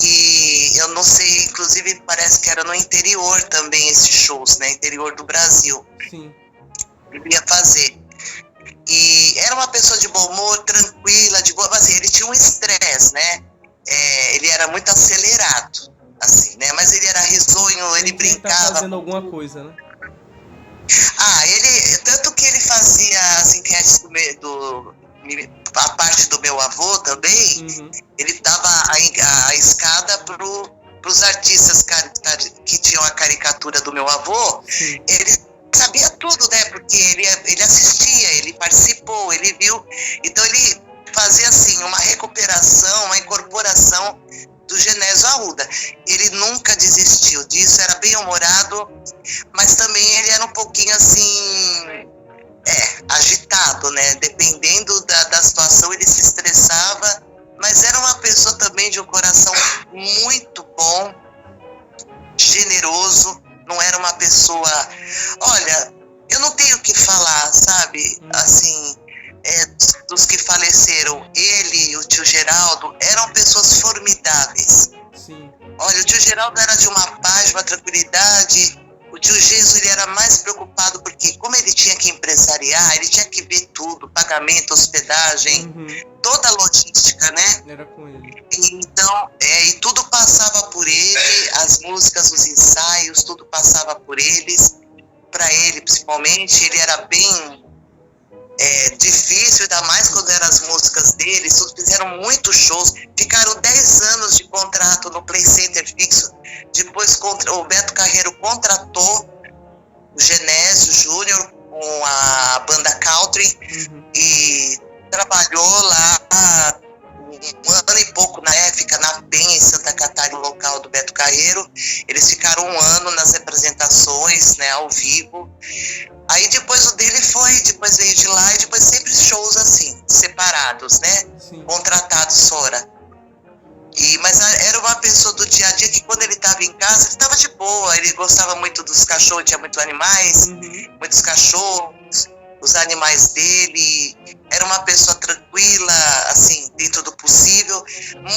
E eu não sei, inclusive parece que era no interior também esses shows, né? Interior do Brasil. Sim. Ele ia fazer. E era uma pessoa de bom humor, tranquila, de boa, mas assim, ele tinha um estresse, né? Ele era muito acelerado, assim, né? Mas ele era risonho, ele brincava. Tá fazendo alguma coisa, né? Tanto que ele fazia as enquetes a parte do meu avô também, ele dava a escada pros artistas que tinham a caricatura do meu avô. Ele sabia tudo, né? Porque ele assistia, ele participou, ele viu. Então ele fazia assim uma recuperação, uma incorporação do Genésio Arruda. Ele nunca desistiu disso, era bem humorado, mas também ele era um pouquinho assim, agitado, né? Dependendo da situação, ele se estressava, mas era uma pessoa também de um coração muito bom, generoso, não era uma pessoa... Olha, eu não tenho o que falar, sabe? Assim, dos que faleceram, ele e o tio Geraldo eram pessoas formidáveis. Sim. Olha, o tio Geraldo era de uma paz, uma tranquilidade. O tio Jesus, ele era mais preocupado porque, como ele tinha que empresariar, ele tinha que ver tudo, pagamento, hospedagem, toda a logística, né? Era com ele. Então, e tudo passava por ele, as músicas, os ensaios, tudo passava por eles. Para ele, principalmente, ele era bem difícil, ainda mais quando eram as músicas deles, tudo, fizeram muitos shows, ficaram 10 anos de contrato no Play Center fixo. Depois o Beto Carreiro contratou o Genésio Júnior com a banda Country e trabalhou lá um ano e pouco fica na Penha, em Santa Catarina, o local do Beto Carreiro. Eles ficaram 1 ano nas representações, né, ao vivo. Aí depois o dele depois veio de lá e depois sempre shows assim, separados, né? Sim. Contratados fora. Mas era uma pessoa do dia a dia que quando ele estava em casa, ele estava de boa, ele gostava muito dos cachorros, tinha muitos animais, muitos cachorros, os animais dele, era uma pessoa tranquila, assim, dentro do possível,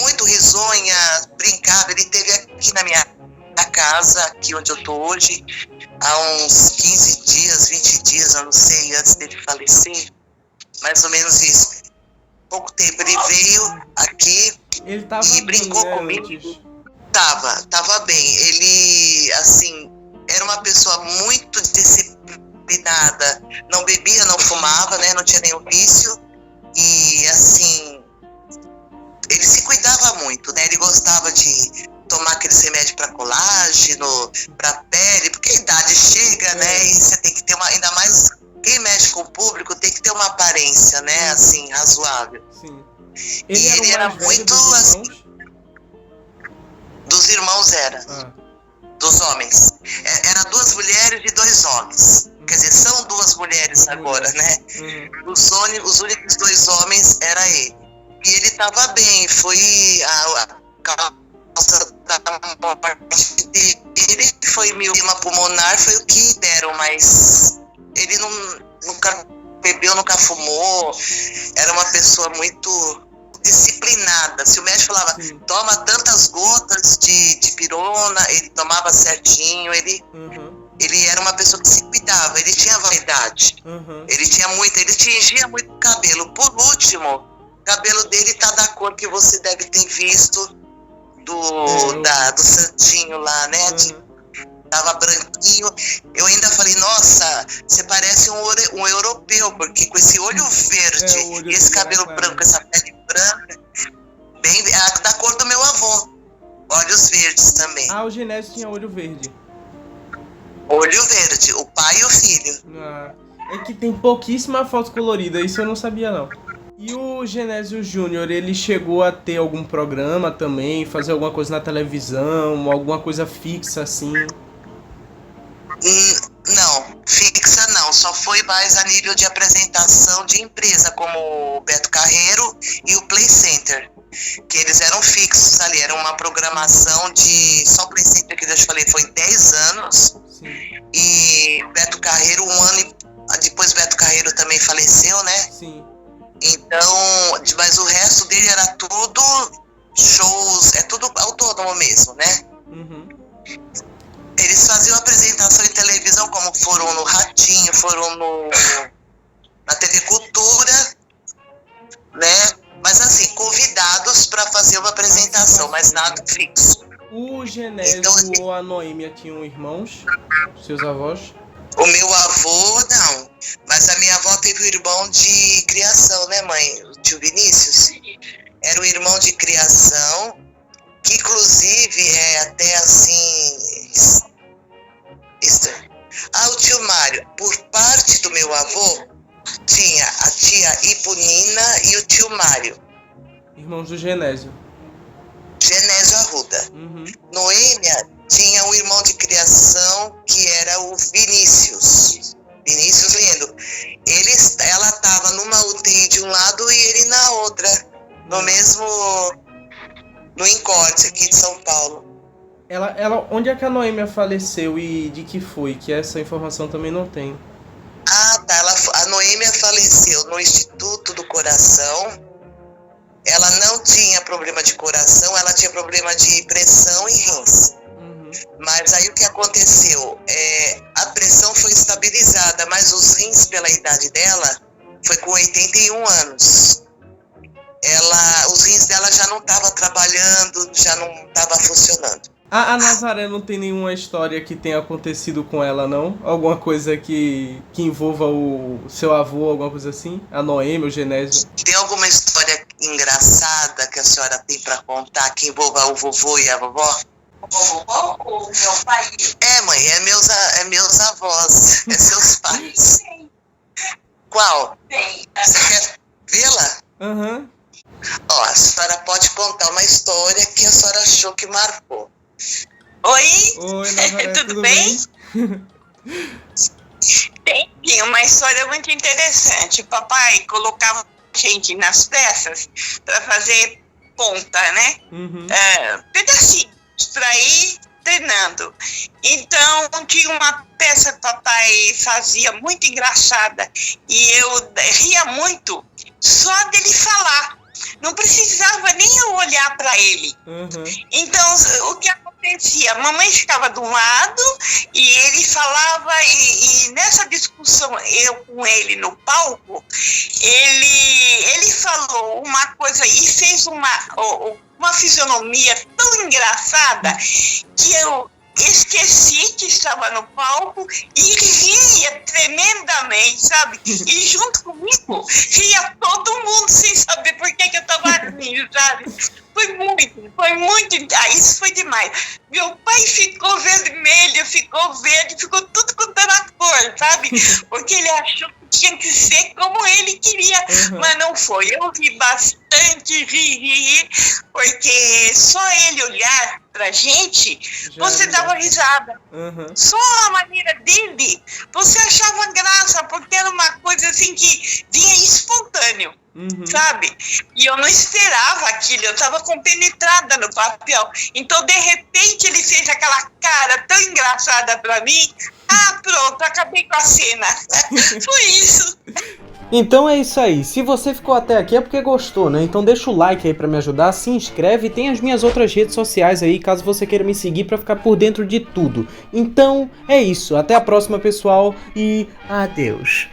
muito risonha, brincava. Ele esteve aqui na minha casa, aqui onde eu tô hoje, há uns 15 dias, 20 dias, eu não sei, antes dele falecer, mais ou menos isso. Pouco tempo ele veio aqui e brincou comigo. Tava bem. Ele, assim, era uma pessoa muito disciplinada, não bebia, não fumava, né, não tinha nenhum vício, e assim, ele se cuidava muito, né? Ele gostava de tomar aqueles remédios para colágeno, para pele, porque a idade chega, né? E você tem que ter ainda mais quem mexe com o público tem que ter uma aparência, né? Assim, razoável. Sim. Ele era muito assim. Dos irmãos era. Dos homens. Era 2 mulheres e 2 homens. Quer dizer, são 2 mulheres agora, né? Os únicos 2 homens era ele. E ele estava bem, foi a causa da morte dele, foi mioma pulmonar, foi o que deram, mas ele nunca bebeu, nunca fumou, era uma pessoa muito disciplinada. Se o médico falava, toma tantas gotas de pirona, ele tomava certinho, ele era uma pessoa que se cuidava, ele tinha vaidade, ele tingia muito o cabelo. Por último, o cabelo dele tá da cor que você deve ter visto do santinho lá, né? Tava branquinho. Eu ainda falei, nossa, você parece um europeu, porque com esse olho verde e esse cabelo branco, essa pele branca, bem da cor do meu avô. Olhos verdes também. Ah, o Genésio tinha olho verde. Olho verde, o pai e o filho. É que tem pouquíssima foto colorida, isso eu não sabia não. E o Genésio Júnior, ele chegou a ter algum programa também, fazer alguma coisa na televisão, alguma coisa fixa assim? Não, fixa não, só foi mais a nível de apresentação de empresa, como o Beto Carreiro e o Play Center, que eles eram fixos ali, era uma programação de, só o Play Center que eu te falei foi 10 anos, e Beto Carreiro 1 ano, depois Beto Carreiro também faleceu, né? Sim. Então, mas o resto dele era tudo shows, é tudo autônomo mesmo, né? Eles faziam apresentação em televisão, como foram no Ratinho, foram na TV Cultura, né? Mas assim, convidados para fazer uma apresentação, mas nada fixo. O Genésio ou a Noêmia tinham irmãos, seus avós? O meu avô, não. Mas a minha avó teve um irmão de criação, né, mãe? O tio Vinícius. Era um irmão de criação, que inclusive é até assim... o tio Mário, por parte do meu avô, tinha a tia Ipunina e o tio Mário. Irmãos do Genésio. Genésio Arruda. Noêmia tinha um irmão de criação que era o Vinícius Lindo. Ela estava numa UTI de um lado e ele na outra, no Incorde aqui de São Paulo. Onde é que a Noêmia faleceu e de que foi? Que essa informação também não tem. A Noêmia faleceu no Instituto do Coração. Ela não tinha problema de coração, ela tinha problema de pressão e rins. Mas aí o que aconteceu? A pressão foi estabilizada, mas os rins, pela idade dela, foi com 81 anos. Os rins dela já não estavam trabalhando, já não estavam funcionando. A Nazaré não tem nenhuma história que tenha acontecido com ela, não? Alguma coisa que envolva o seu avô, alguma coisa assim? A Noêmia, o Genésio? Tem alguma história engraçada que a senhora tem para contar que envolva o vovô e a vovó? O vovô ou o meu pai? Mãe, é meus avós, é seus pais. Qual? Tem. Você quer vê-la? A senhora pode contar uma história que a senhora achou que marcou. Oi, Nazaré, tudo bem? Tem uma história muito interessante. O papai colocava gente nas peças para fazer ponta, né? Pedacinhos para ir treinando. Então tinha uma peça que o papai fazia muito engraçada e eu ria muito só dele falar. Não precisava nem eu olhar para ele. Então, o que acontecia? A mamãe ficava de um lado e ele falava, e nessa discussão, eu com ele no palco, ele falou uma coisa e fez uma fisionomia tão engraçada que eu esqueci que estava no palco e ria tremendamente, sabe? E junto comigo ria todo mundo sem saber por que eu estava rindo. sozinho, sabe? Foi muito. Ah, isso foi demais. Meu pai ficou vermelho, ficou verde, ficou tudo com toda cor, sabe? Porque ele achou que tinha que ser como ele queria, mas não foi. Eu ri bastante, ri, porque só ele olhar pra gente, você dava risada. Só a maneira dele, você achava graça, porque era uma coisa assim que vinha espontâneo. Sabe? E eu não esperava aquilo, eu tava compenetrada no papel. Então, de repente, ele fez aquela cara tão engraçada pra mim. Ah, pronto, acabei com a cena. Foi isso. Então é isso aí, se você ficou até aqui é porque gostou, né? Então deixa o like aí pra me ajudar, se inscreve e tem as minhas outras redes sociais aí, caso você queira me seguir pra ficar por dentro de tudo. Então é isso, até a próxima pessoal e adeus.